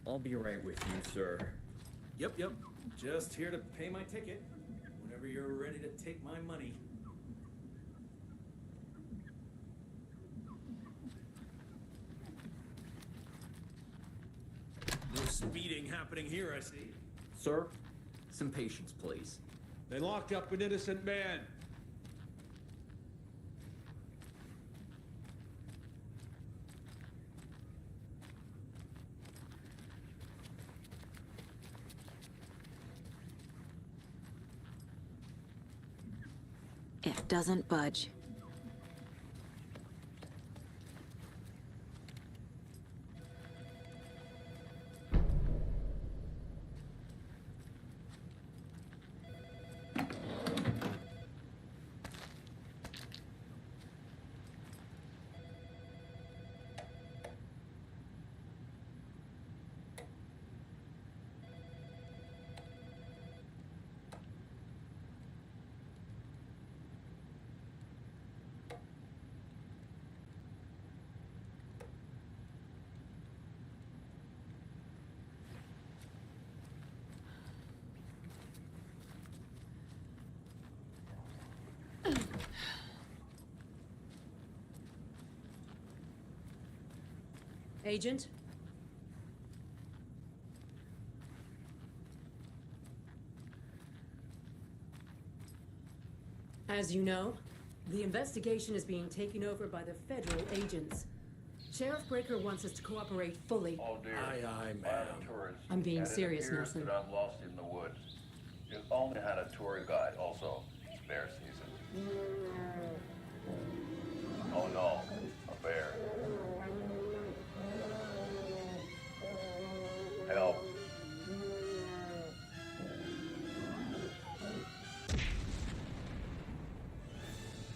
I'll be right with you, sir. Yep. Just here to pay my ticket. Whenever you're ready to take my money. No speeding happening here, I see. Sir, some patience, please. They locked up an innocent man. It doesn't budge. Agent? As you know, the investigation is being taken over by the federal agents. Sheriff Breaker wants us to cooperate fully. Oh dear. Aye, ma'am. I'm being serious, It appears Nelson. that I'm lost in the woods. You only had a tour guide, also. It's bear season. Oh no, a bear. Help.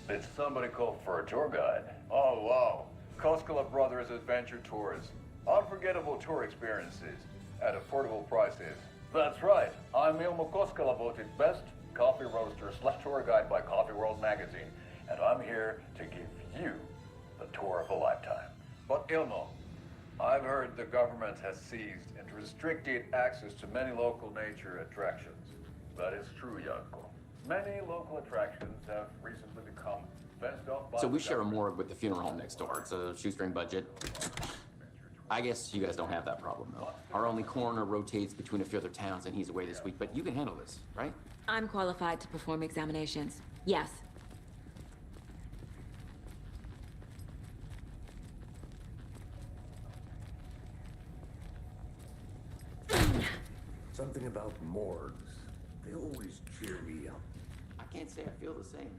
Did somebody call for a tour guide? Oh wow. Koskela Brothers Adventure Tours. Unforgettable tour experiences at affordable prices. That's right. I'm Ilmo Koskela, voted best coffee roaster / tour guide by Coffee World magazine, and I'm here to give you the tour of a lifetime. But Ilmo, I've heard the government has seized and restricted access to many local nature attractions. That is true, Yanko. Many local attractions have recently become fenced off by So we the share a government. morgue with the funeral home next door. It's a shoestring budget. I guess you guys don't have that problem, though. Our only coroner rotates between a few other towns, and he's away this week, but you can handle this, right? I'm qualified to perform examinations. Yes. Something about morgues. They always cheer me up. I can't say I feel the same.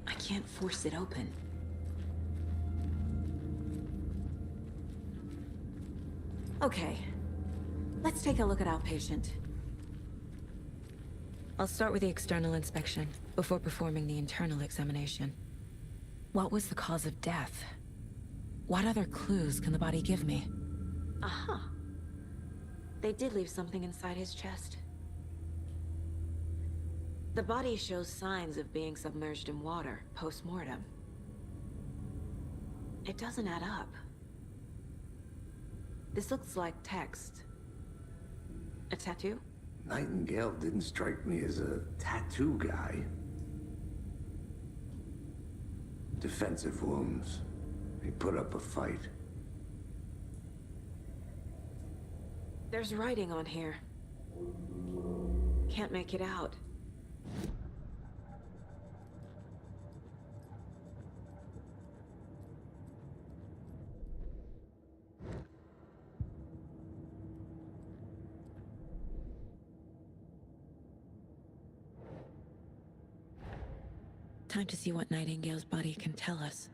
I can't force it open. Okay, let's take a look at outpatient. I'll start with the external inspection before performing the internal examination. What was the cause of death? What other clues can the body give me? Aha. They did leave something inside his chest. The body shows signs of being submerged in water post-mortem. It doesn't add up. This looks like text. A tattoo? Nightingale didn't strike me as a tattoo guy. Defensive wounds. He put up a fight. There's writing on here. Can't make it out. Time to see what Nightingale's body can tell us.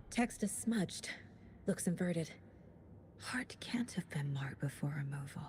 Text is smudged. Looks inverted. Heart can't have been marked before removal.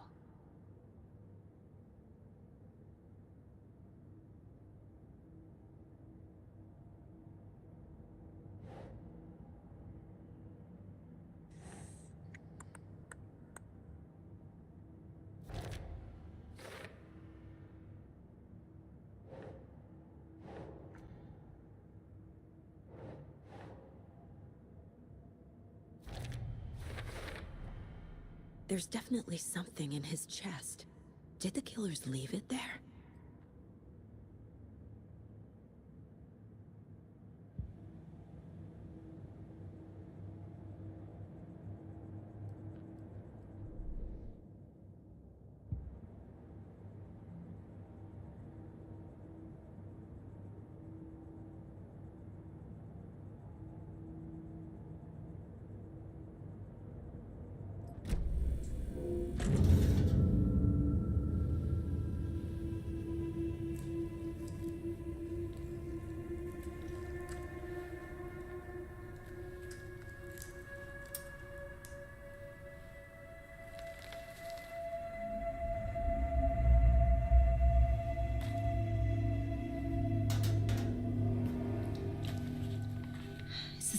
There's definitely something in his chest. Did the killers leave it there?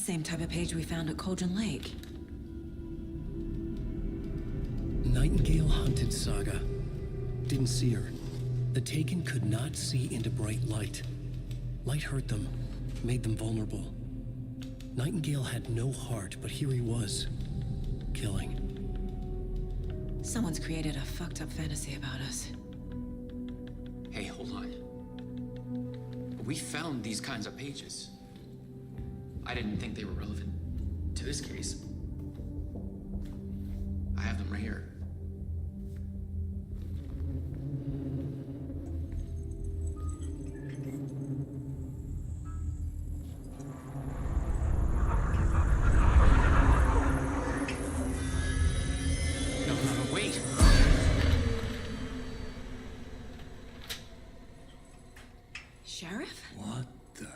Same type of page we found at Cauldron Lake. Nightingale hunted Saga. Didn't see her. The Taken could not see into bright light. Light hurt them, made them vulnerable. Nightingale had no heart, but here he was, killing. Someone's created a fucked up fantasy about us. Hey, hold on. We found these kinds of pages. I didn't think they were relevant to this case. I have them right here. No, wait. Sheriff? What the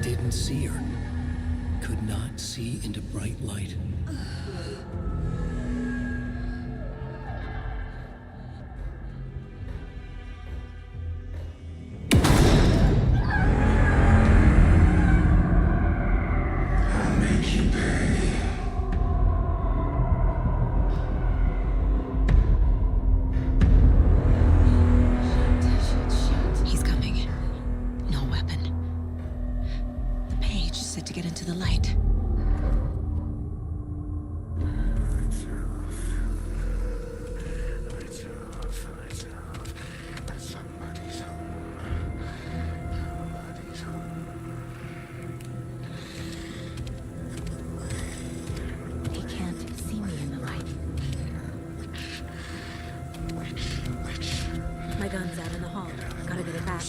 Didn't see her. Could not see into bright light. He's coming. No weapon. The page said to get into the light. He can't see me in the light. My gun's out in the hall. Gotta get it back.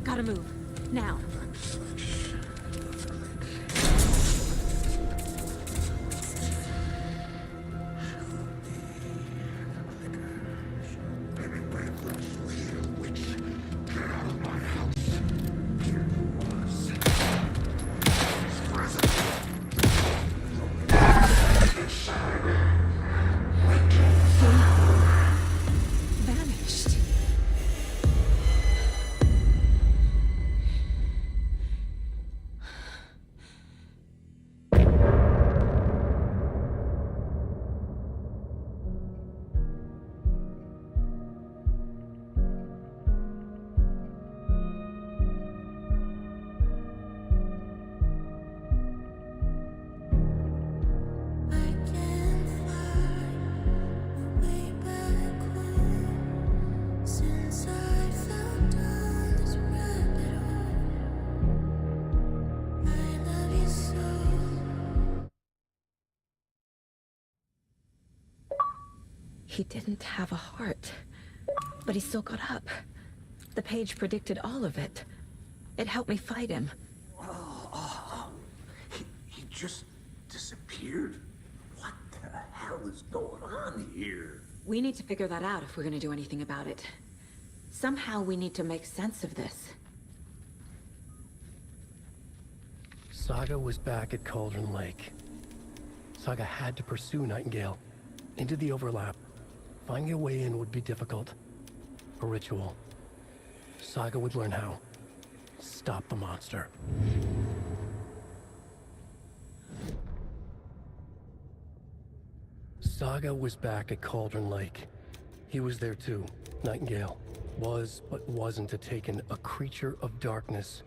Gotta move. Now. Vanished. He didn't have a heart, but he still got up. The page predicted all of it. It helped me fight him. He just disappeared? What the hell is going on here? We need to figure that out if we're gonna do anything about it. Somehow we need to make sense of this. Saga was back at Cauldron Lake. Saga had to pursue Nightingale into the overlap. Finding a way in would be difficult. A ritual. Saga would learn how. Stop the monster. Saga was back at Cauldron Lake. He was there too. Nightingale was, but wasn't a Taken, a creature of darkness.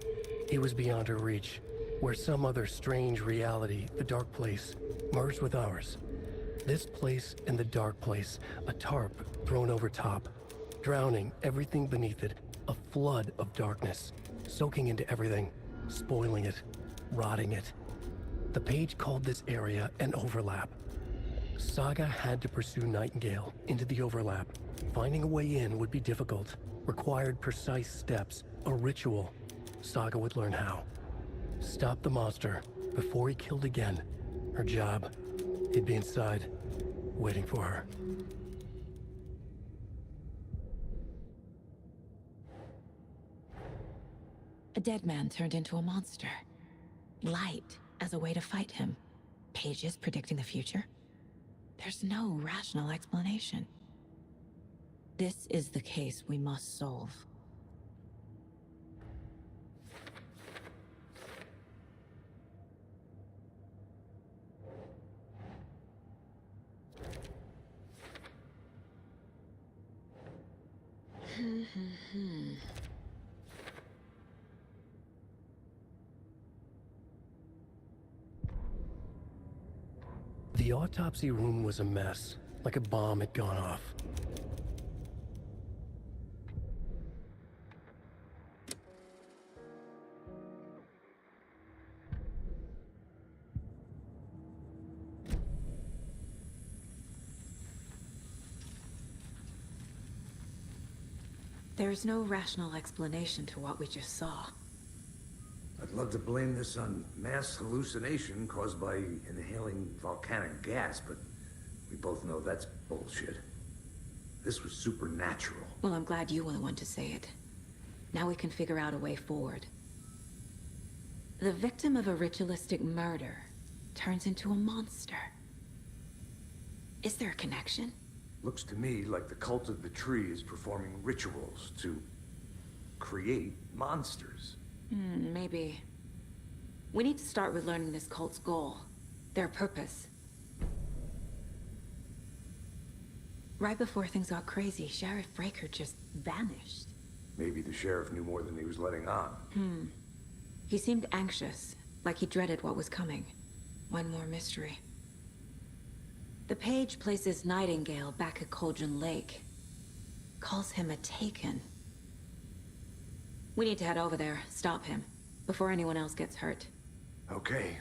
He was beyond her reach, where some other strange reality, the dark place, merged with ours. This place and the dark place, a tarp thrown over top, drowning everything beneath it, a flood of darkness, soaking into everything, spoiling it, rotting it. The page called this area an overlap. Saga had to pursue Nightingale into the overlap. Finding a way in would be difficult, required precise steps, a ritual. Saga would learn how. Stop the monster before he killed again. Her job. He'd be inside, waiting for her. A dead man turned into a monster. Light as a way to fight him. Pages predicting the future. There's no rational explanation. This is the case we must solve. The autopsy room was a mess, like a bomb had gone off. There's no rational explanation to what we just saw. I'd love to blame this on mass hallucination caused by inhaling volcanic gas, but we both know that's bullshit. This was supernatural. Well, I'm glad you were the one to say it. Now we can figure out a way forward. The victim of a ritualistic murder turns into a monster. Is there a connection? Looks to me like the cult of the tree is performing rituals to create monsters. Maybe. We need to start with learning this cult's goal. Their purpose. Right before things got crazy, Sheriff Breaker just vanished. Maybe the sheriff knew more than he was letting on. He seemed anxious, like he dreaded what was coming. One more mystery. The page places Nightingale back at Cauldron Lake. Calls him a Taken. We need to head over there, stop him, before anyone else gets hurt. Okay.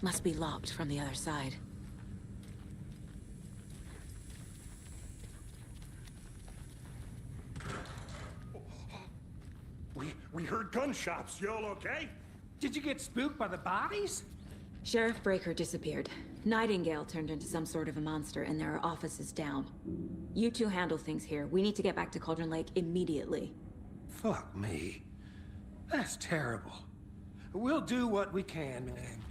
Must be locked from the other side. We heard gunshots. Y'all okay? Did you get spooked by the bodies? Sheriff Breaker disappeared. Nightingale turned into some sort of a monster, and there are offices down. You two handle things here. We need to get back to Cauldron Lake immediately. Fuck me. That's terrible. We'll do what we can, man.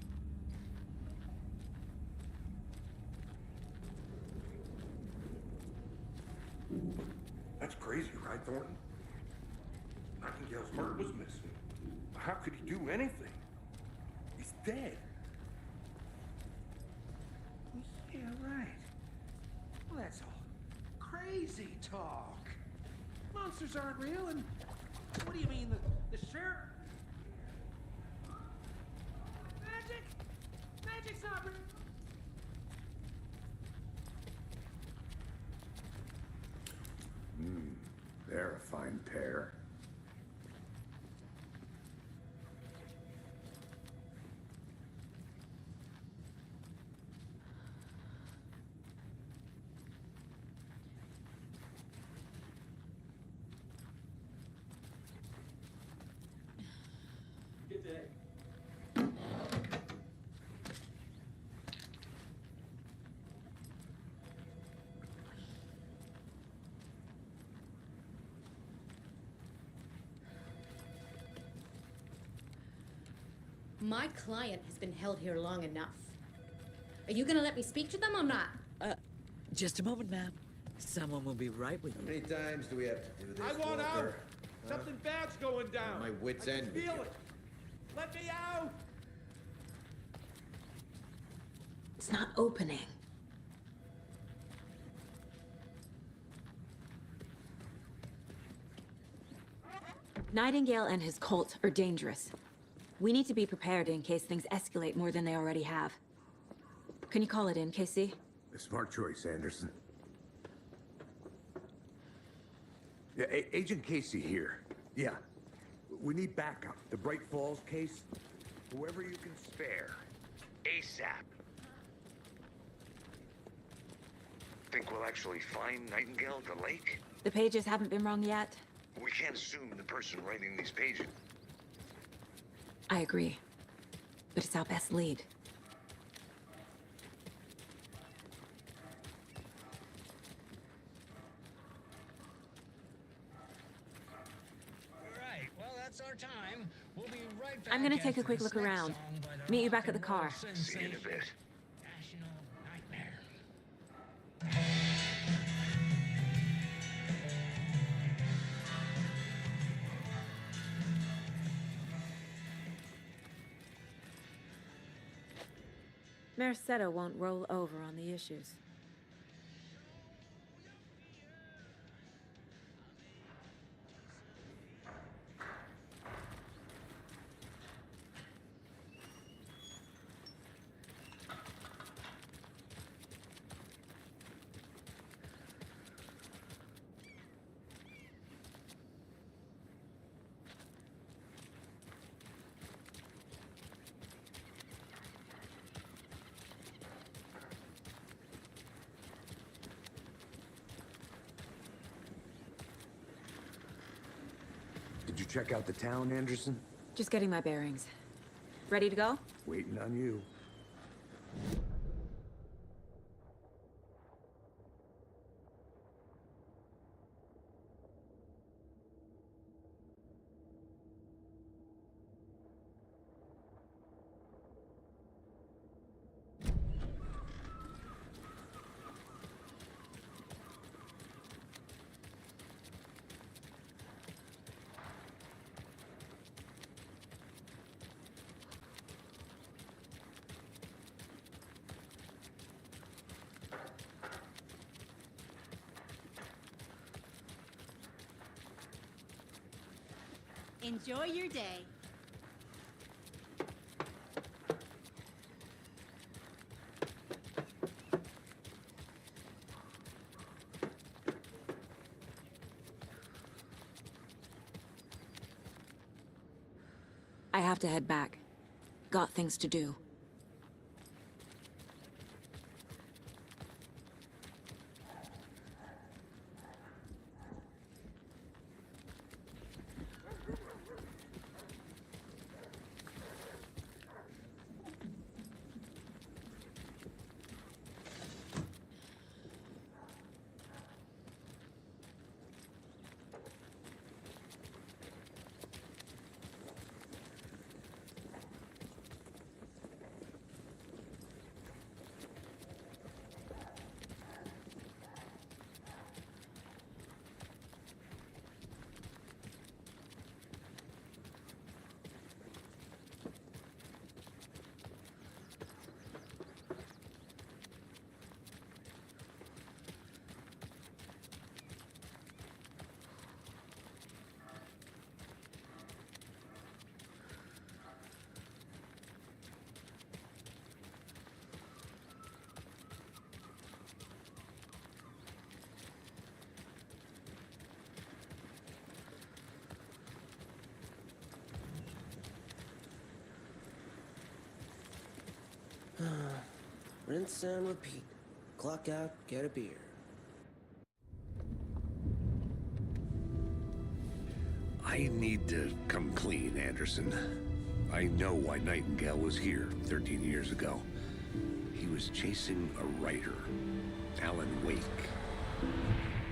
That's crazy, right, Thornton? Nightingale's heart was missing. How could he do anything? He's dead. Yeah, right. Well, that's all crazy talk. Monsters aren't real, and what do you mean, the sheriff? Magic? Magic's not real. They're a fine pair. Good day. My client has been held here long enough. Are you gonna let me speak to them or not? Just a moment, ma'am. Someone will be right with you. How many times do we have to do this? I want out! Walker? Something bad's going down. My wit's I end. can feel it. Let me out! It's not opening. Nightingale and his cult are dangerous. We need to be prepared in case things escalate more than they already have. Can you call it in, KC? A smart choice, Anderson. Yeah, Agent Casey here. Yeah. We need backup. The Bright Falls case. Whoever you can spare. ASAP. Think we'll actually find Nightingale at the lake? The pages haven't been wrong yet. We can't assume the person writing these pages. I agree. But it's our best lead. Right, well, that's our time. We'll be right back. I'm gonna take a after quick this look next around. song by the Meet you rock back at the and roll car. See you in a bit. National Nightmare. Mercado won't roll over on the issues. Did you check out the town, Anderson? Just getting my bearings. Ready to go? Waiting on you. Enjoy your day. I have to head back. Got things to do. Rinse and repeat. Clock out, get a beer. I need to come clean, Anderson. I know why Nightingale was here 13 years ago. He was chasing a writer, Alan Wake.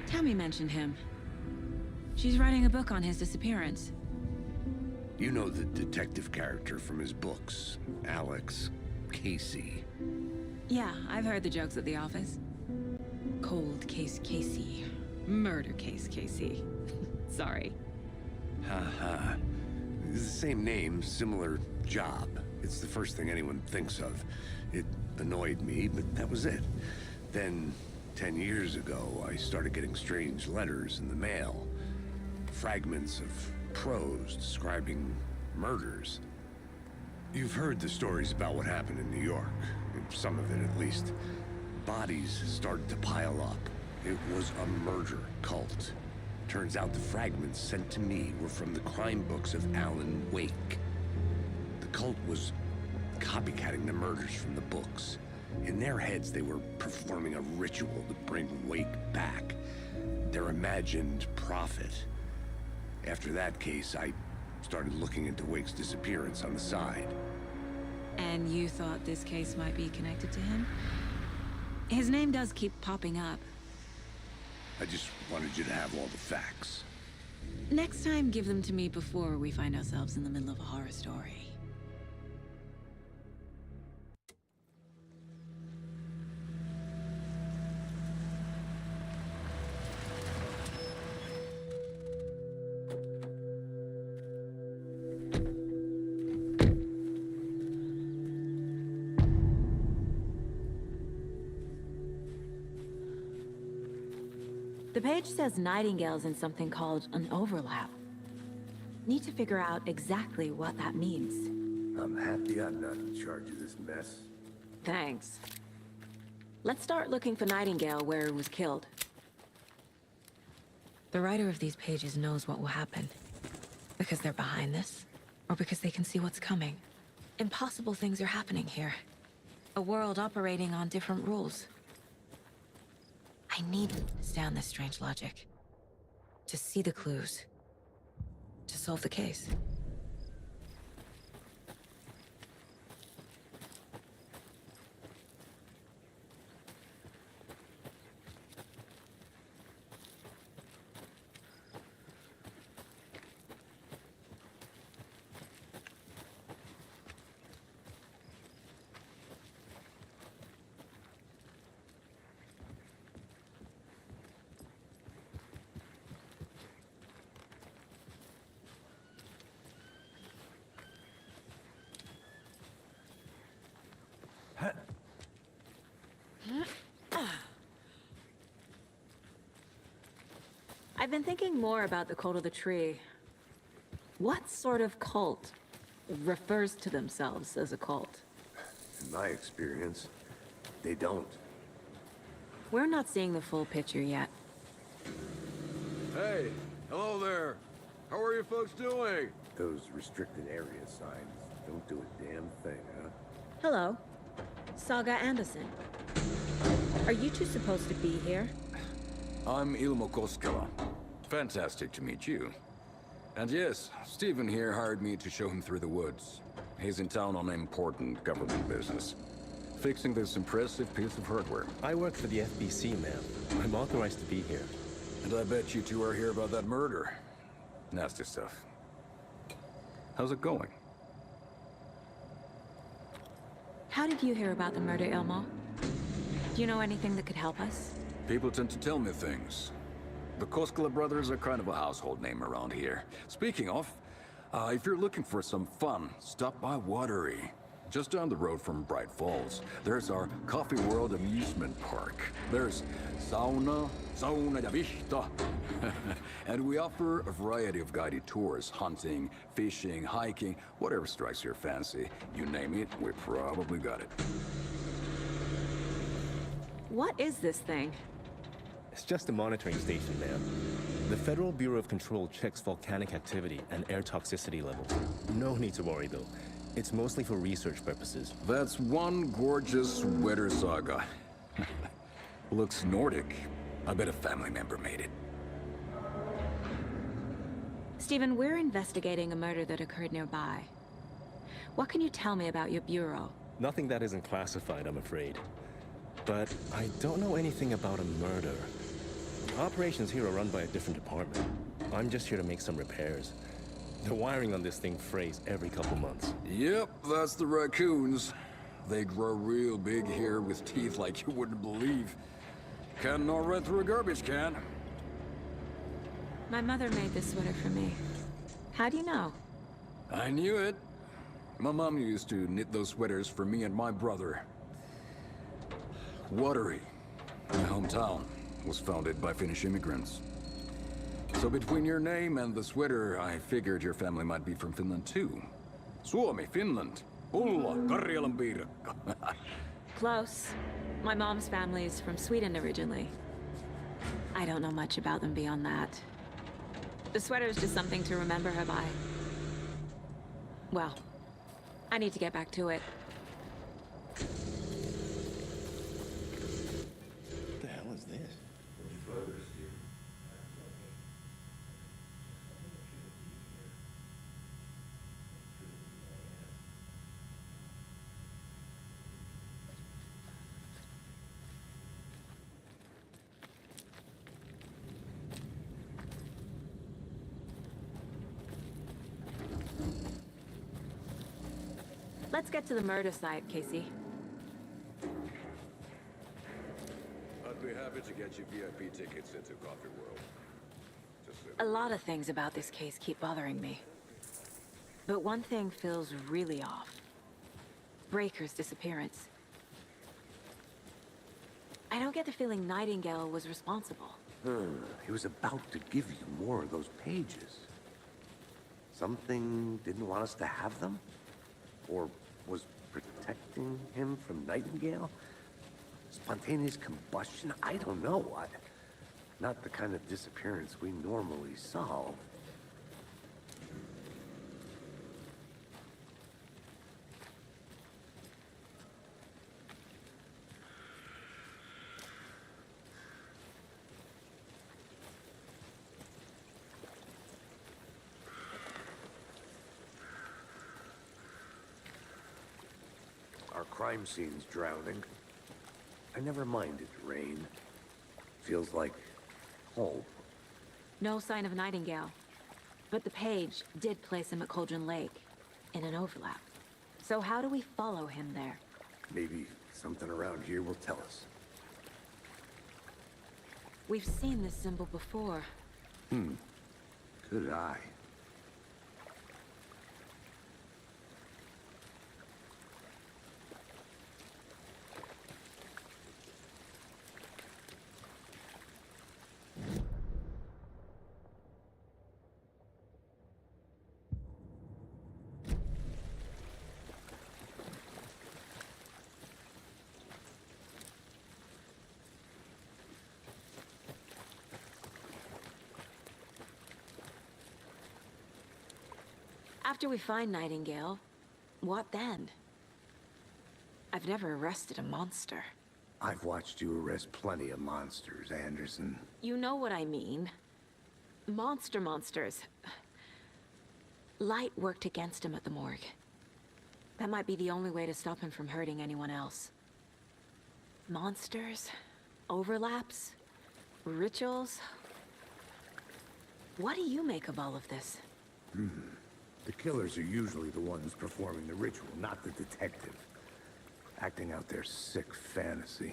Tammy mentioned him. She's writing a book on his disappearance. You know the detective character from his books, Alex Casey. Yeah, I've heard the jokes at the office. Cold case Casey. Murder case Casey. Sorry. Ha. It's the same name, similar job. It's the first thing anyone thinks of. It annoyed me, but that was it. Then, 10 years ago, I started getting strange letters in the mail. Fragments of prose describing murders. You've heard the stories about what happened in New York. Some of it, at least. Bodies started to pile up. It was a murder cult. Turns out the fragments sent to me were from the crime books of Alan Wake. The cult was copycatting the murders from the books. In their heads, they were performing a ritual to bring Wake back. Their imagined prophet. After that case, I started looking into Wake's disappearance on the side. And you thought this case might be connected to him? His name does keep popping up. I just wanted you to have all the facts. Next time, give them to me before we find ourselves in the middle of a horror story. The page says Nightingale's in something called an overlap. Need to figure out exactly what that means. I'm happy I'm not in charge of this mess. Thanks. Let's start looking for Nightingale where he was killed. The writer of these pages knows what will happen. Because they're behind this, or because they can see what's coming. Impossible things are happening here. A world operating on different rules. I need to understand this strange logic. To see the clues. To solve the case. I've been thinking more about the cult of the tree. What sort of cult refers to themselves as a cult? In my experience, they don't. We're not seeing the full picture yet. Hey, hello there. How are you folks doing? Those restricted area signs don't do a damn thing, huh? Hello. Saga Anderson. Are you two supposed to be here? I'm Ilmo Koskela. Fantastic to meet you. And yes, Stephen here hired me to show him through the woods. He's in town on important government business. Fixing this impressive piece of hardware. I work for the FBC, ma'am. I'm authorized to be here. And I bet you two are here about that murder. Nasty stuff. How's it going? How did you hear about the murder, Ilmo? Do you know anything that could help us? People tend to tell me things. The Koskela brothers are kind of a household name around here. Speaking of, if you're looking for some fun, stop by Watery. Just down the road from Bright Falls, there's our Coffee World amusement park. There's sauna de vista. And we offer a variety of guided tours, hunting, fishing, hiking, whatever strikes your fancy. You name it, we probably got it. What is this thing? It's just a monitoring station, ma'am. The Federal Bureau of Control checks volcanic activity and air toxicity levels. No need to worry, though. It's mostly for research purposes. That's one gorgeous weather saga. Looks Nordic. I bet a family member made it. Stephen, we're investigating a murder that occurred nearby. What can you tell me about your bureau? Nothing that isn't classified, I'm afraid. But I don't know anything about a murder. Operations here are run by a different department. I'm just here to make some repairs. The wiring on this thing frays every couple months. Yep, that's the raccoons. They grow real big here with teeth like you wouldn't believe. Can't know right through a garbage can. My mother made this sweater for me. How do you know? I knew it. My mom used to knit those sweaters for me and my brother. Watery, my hometown, was founded by Finnish immigrants. So between your name and the sweater, I figured your family might be from Finland too. Suomi, Finland. Ulla, Karjalan piirakka. Close. My mom's family is from Sweden originally. I don't know much about them beyond that. The sweater is just something to remember her by. Well, I need to get back to it. What the hell is this? Let's get to the murder site, Casey. I'd be happy to get you VIP tickets into Coffee World. A lot of things about this case keep bothering me. But one thing feels really off. Breaker's disappearance. I don't get the feeling Nightingale was responsible. He was about to give you more of those pages. Something didn't want us to have them? Or was protecting him from Nightingale? Spontaneous combustion? I don't know. Not the kind of disappearance we normally solve. Our crime scene's drowning. I never minded rain. Feels like home. No sign of Nightingale. But the page did place him at Cauldron Lake, in an overlap. So how do we follow him there? Maybe something around here will tell us. We've seen this symbol before. Good eye. After we find Nightingale, what then? I've never arrested a monster. I've watched you arrest plenty of monsters, Anderson. You know what I mean. Monsters. Light worked against him at the morgue. That might be the only way to stop him from hurting anyone else. Monsters? Overlaps? Rituals? What do you make of all of this? The killers are usually the ones performing the ritual, not the detective. Acting out their sick fantasy.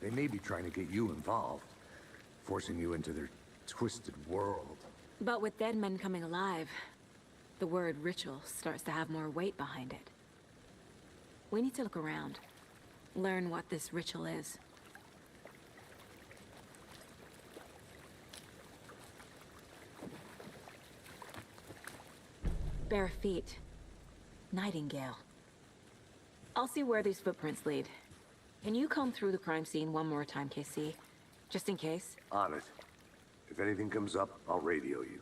They may be trying to get you involved, forcing you into their twisted world. But with dead men coming alive, the word ritual starts to have more weight behind it. We need to look around, learn what this ritual is. Bare feet. Nightingale. I'll see where these footprints lead. Can you comb through the crime scene one more time, KC? Just in case? On it. If anything comes up, I'll radio you.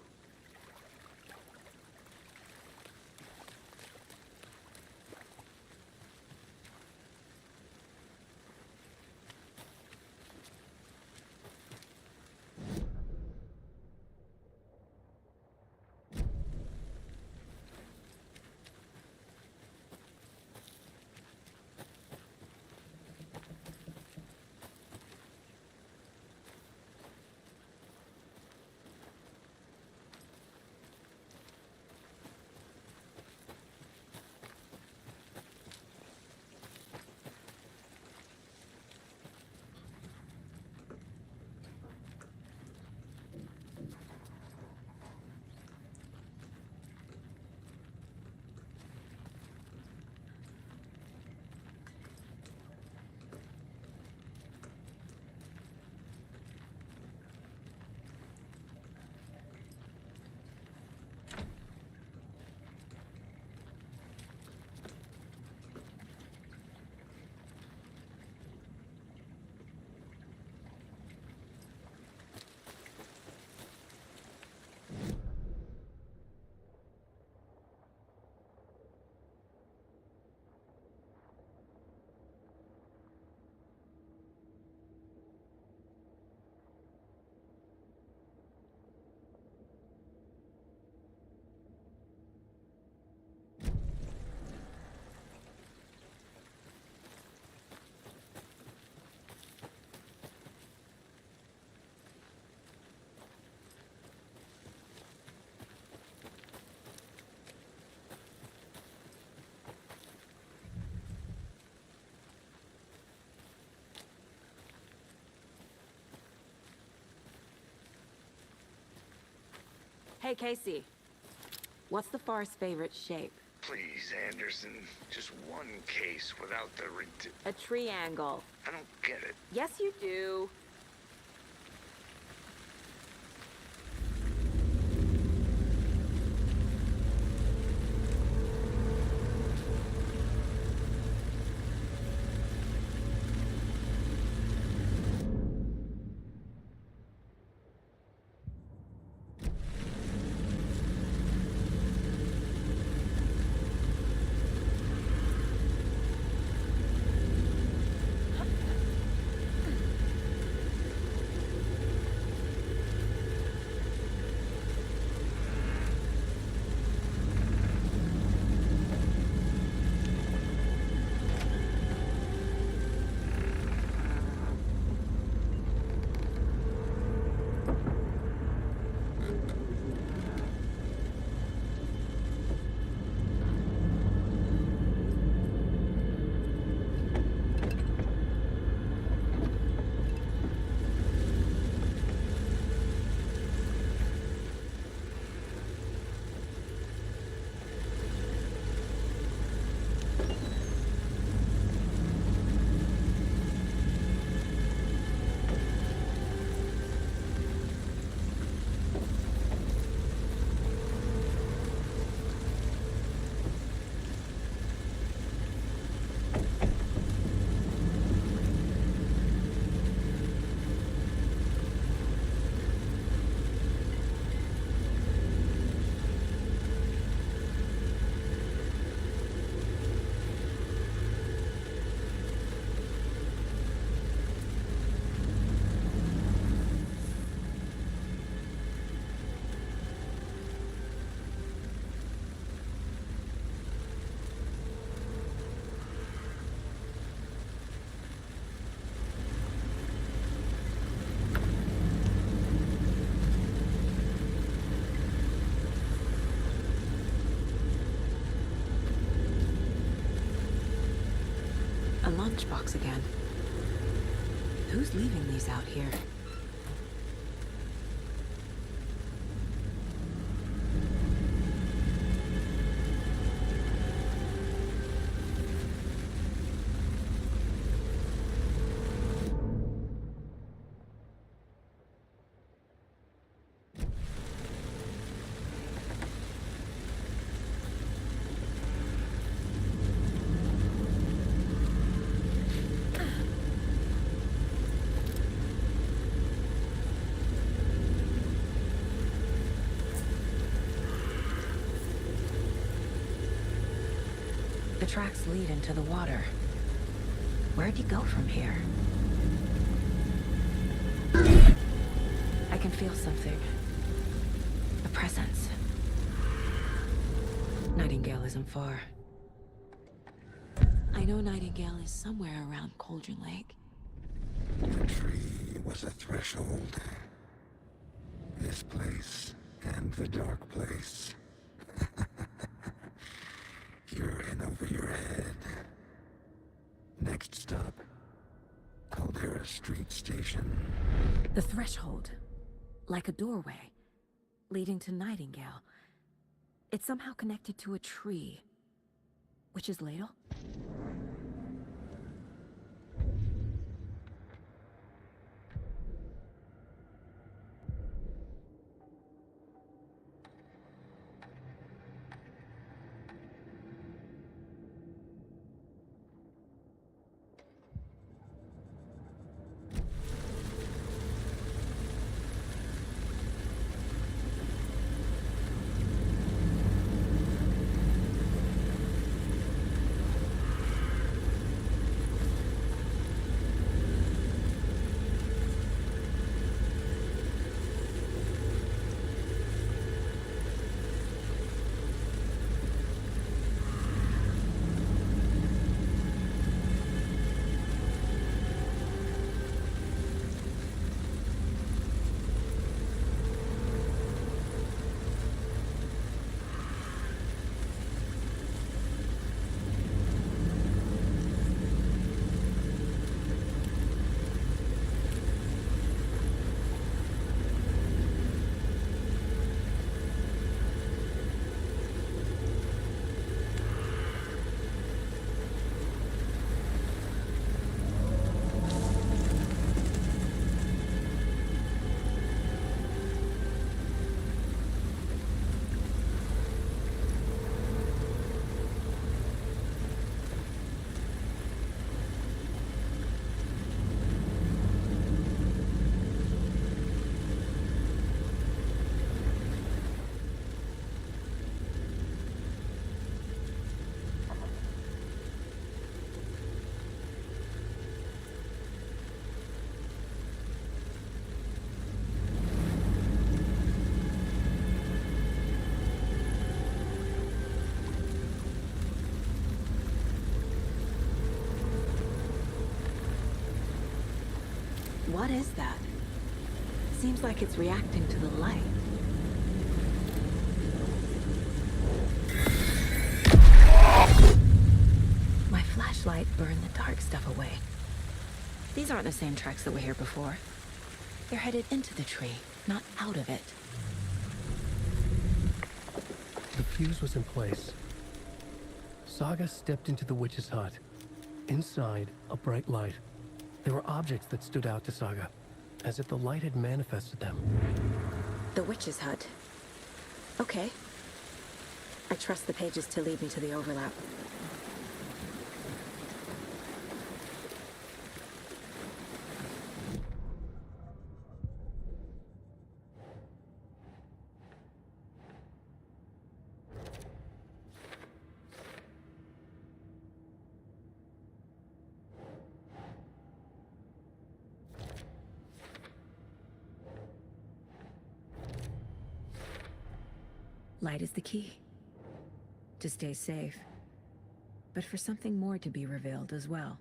Hey, Casey. What's the far's favorite shape? Please, Anderson. Just one case without the A triangle. I don't get it. Yes, you do. A lunchbox again. Who's leaving these out here? The tracks lead into the water. Where'd you go from here? I can feel something. A presence. Nightingale isn't far. I know Nightingale is somewhere around Cauldron Lake. The tree was a threshold. This place and the dark place. You're in over your head. Next stop, Caldera Street Station. The threshold. Like a doorway. Leading to Nightingale. It's somehow connected to a tree. Witch's Ladle? What is that? Seems like it's reacting to the light. My flashlight burned the dark stuff away. These aren't the same tracks that were here before. They're headed into the tree, not out of it. The fuse was in place. Saga stepped into the witch's hut. Inside, a bright light. There were objects that stood out to Saga, as if the light had manifested them. The witch's hut. Okay. I trust the pages to lead me to the overlap. Light is the key. To stay safe. But for something more to be revealed as well.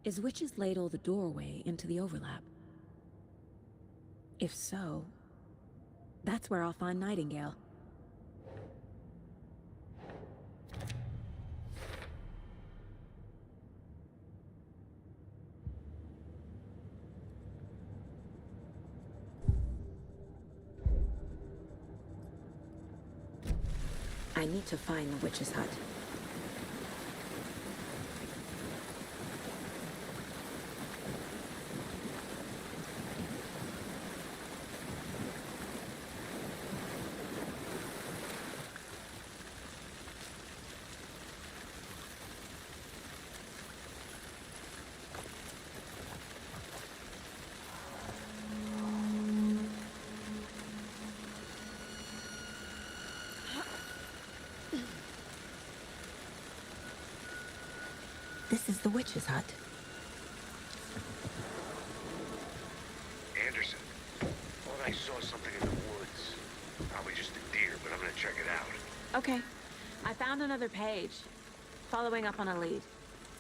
Is Witch's Ladle the doorway into the overlap? If so, that's where I'll find Nightingale. I need to find the witch's hut. This is the witch's hut. Anderson, thought I saw something in the woods. Probably just a deer, but I'm gonna check it out. Okay. I found another page. Following up on a lead.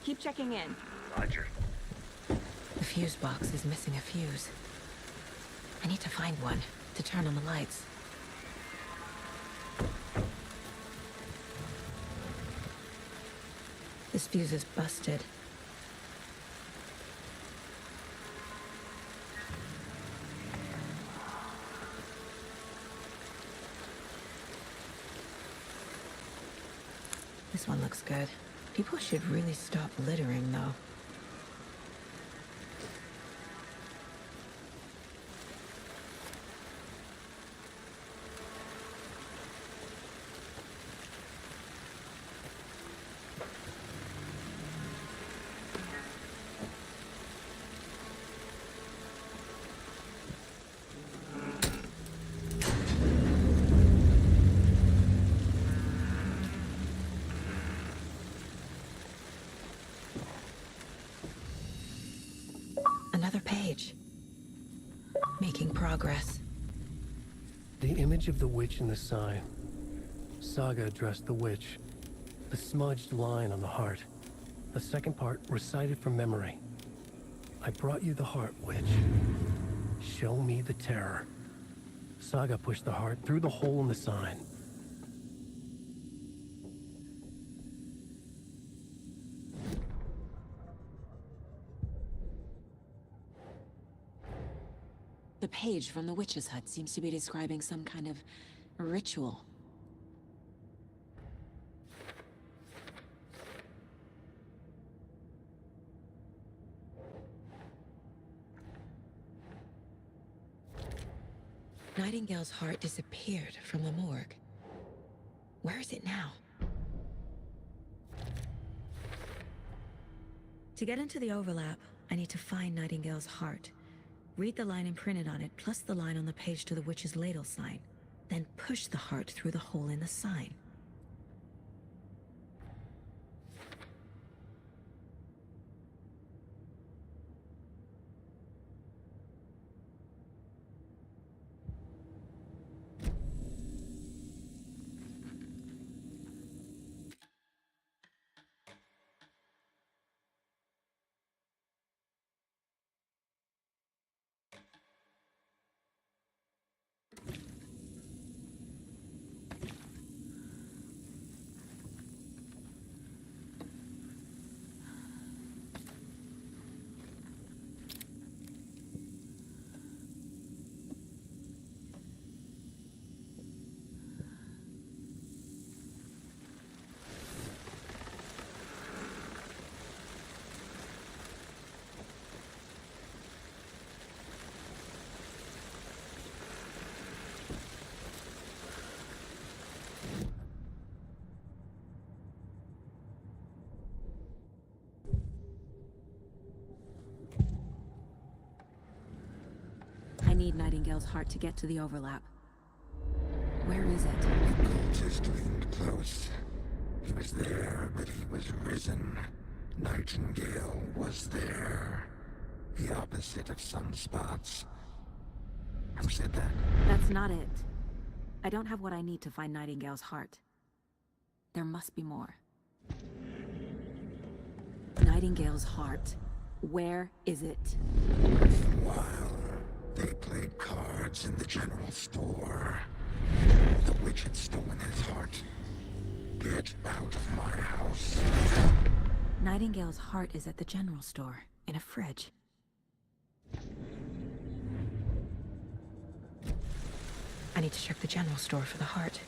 Keep checking in. Roger. The fuse box is missing a fuse. I need to find one to turn on the lights. This fuse is busted. This one looks good. People should really stop littering, though. Another page. Making progress. The image of the witch in the sign. Saga addressed the witch. The smudged line on the heart. The second part recited from memory. I brought you the heart, witch. Show me the terror. Saga pushed the heart through the hole in the sign. The page from the witch's hut seems to be describing some kind of ritual. Nightingale's heart disappeared from the morgue. Where is it now? To get into the overlap, I need to find Nightingale's heart. Read the line imprinted on it, plus the line on the page to the witch's ladle sign. Then push the heart through the hole in the sign. need Nightingale's heart to get to the overlap. Where is it? Cultist leaned close. He was there, but he was risen. Nightingale was there. The opposite of sunspots. Who said that? That's not it. I don't have what I need to find Nightingale's heart. There must be more. Nightingale's heart. Where is it? While they played cards in the general store, the witch had stolen his heart. Get out of my house. Nightingale's heart is at the general store, in a fridge. I need to check the general store for the heart.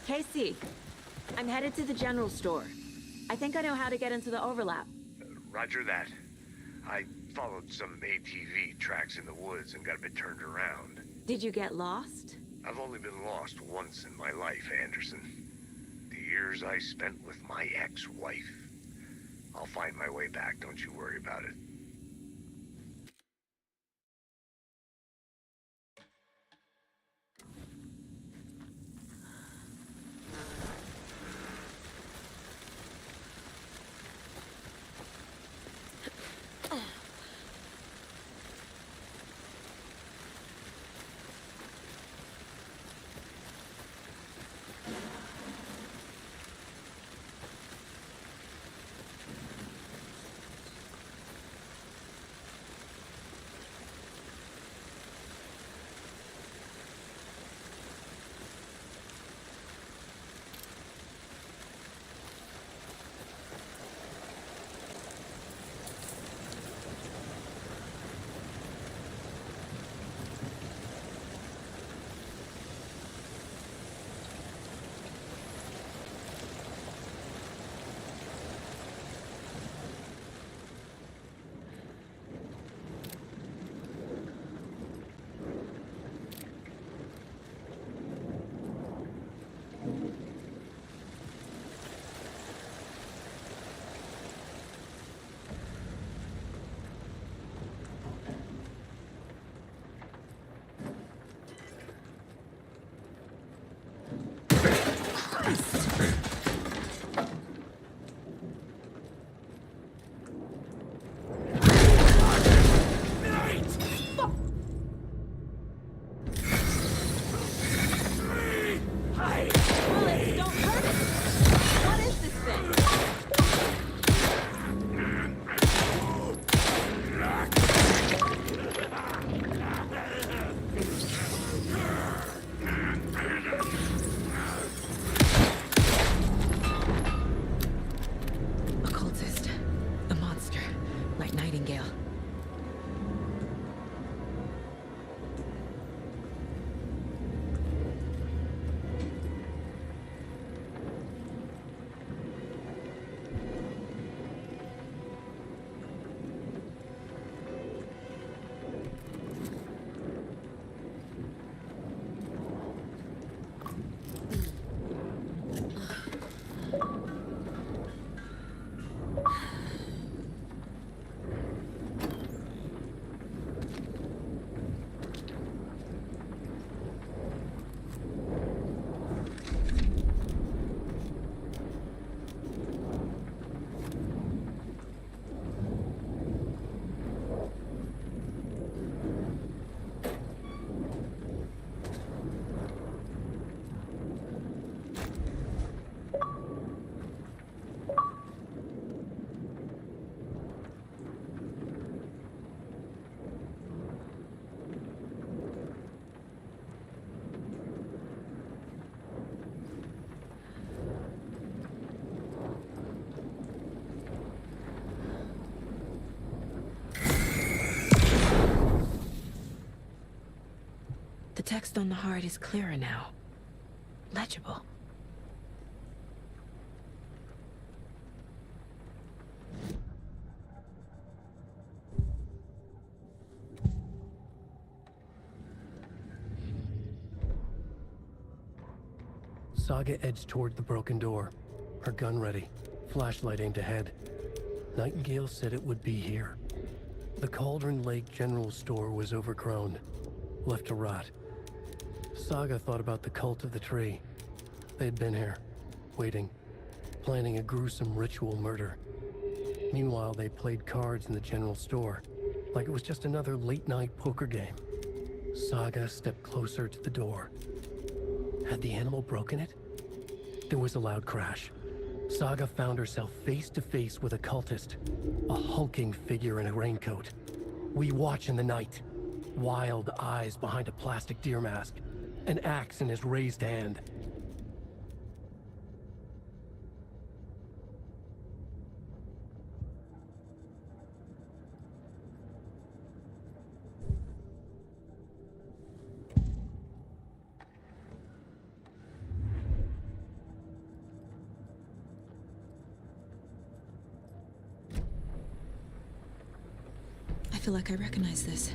Casey, I'm headed to the general store. I think I know how to get into the overlap. Roger that. I followed some ATV tracks in the woods and got a bit turned around. Did you get lost? I've only been lost once in my life, Anderson. The years I spent with my ex-wife. I'll find my way back, don't you worry about it. The text on the heart is clearer now. Legible. Saga edged toward the broken door, her gun ready, flashlight aimed ahead. Nightingale said it would be here. The Cauldron Lake General Store was overgrown, left to rot. Saga thought about the cult of the tree. They'd been here, waiting, planning a gruesome ritual murder. Meanwhile, they played cards in the general store, like it was just another late-night poker game. Saga stepped closer to the door. Had the animal broken it? There was a loud crash. Saga found herself face to face with a cultist, a hulking figure in a raincoat. We watch in the night. Wild eyes behind a plastic deer mask, an axe in his raised hand. I feel like I recognize this.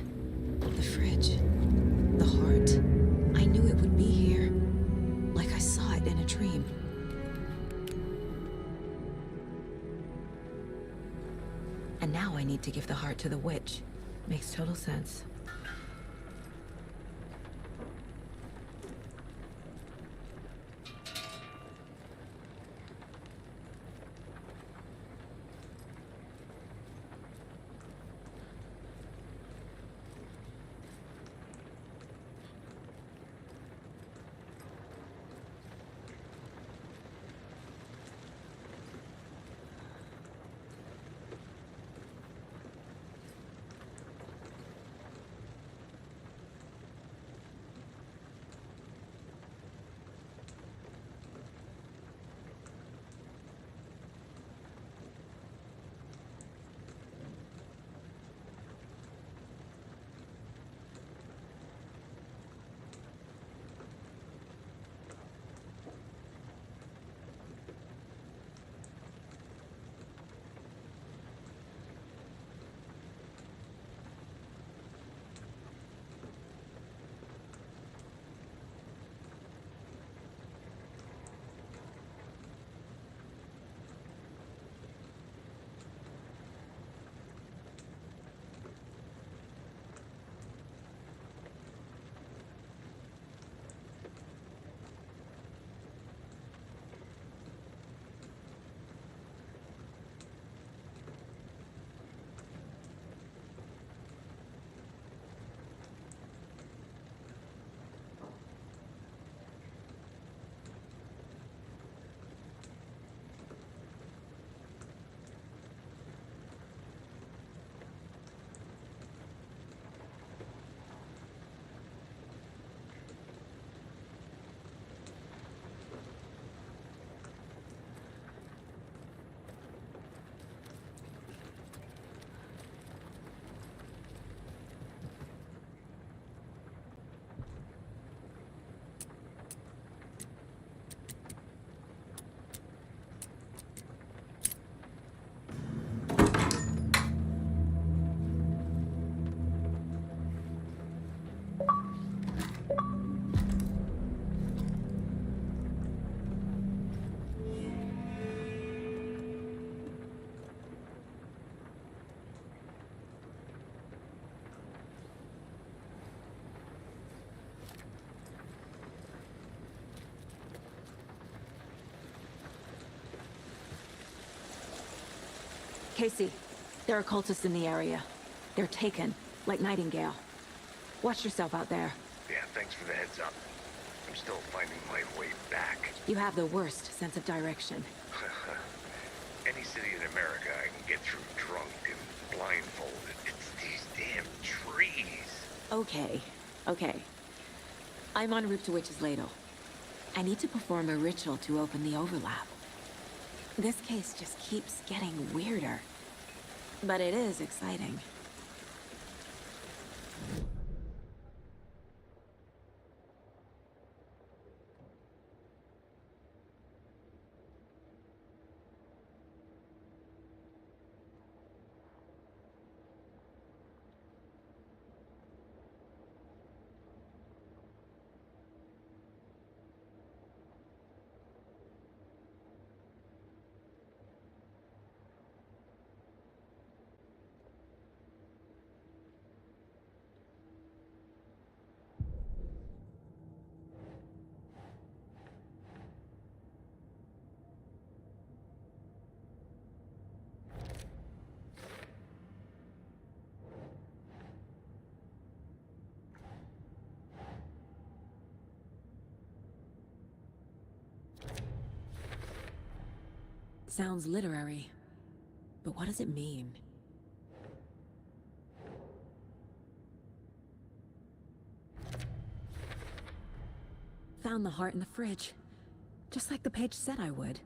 The fridge. The heart. I knew it would be here. Like I saw it in a dream. And now I need to give the heart to the witch. Makes total sense. Casey, there are cultists in the area. They're taken, like Nightingale. Watch yourself out there. Yeah, thanks for the heads up. I'm still finding my way back. You have the worst sense of direction. Any city in America I can get through drunk and blindfolded. It's these damn trees. Okay. I'm en route to Witch's Ladle. I need to perform a ritual to open the overlap. This case just keeps getting weirder. But it is exciting. Sounds literary. But what does it mean? Found the heart in the fridge. Just like the page said I would.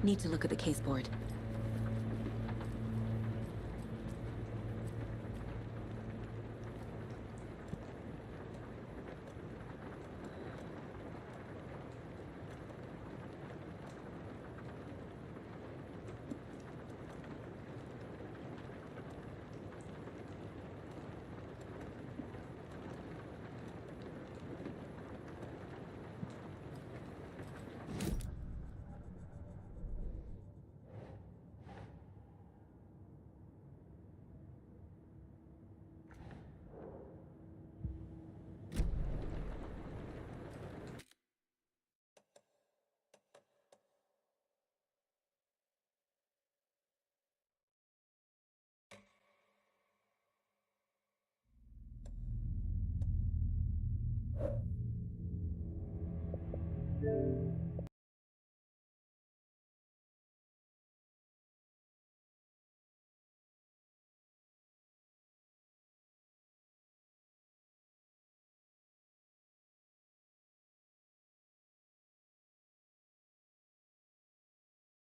Need to look at the case board.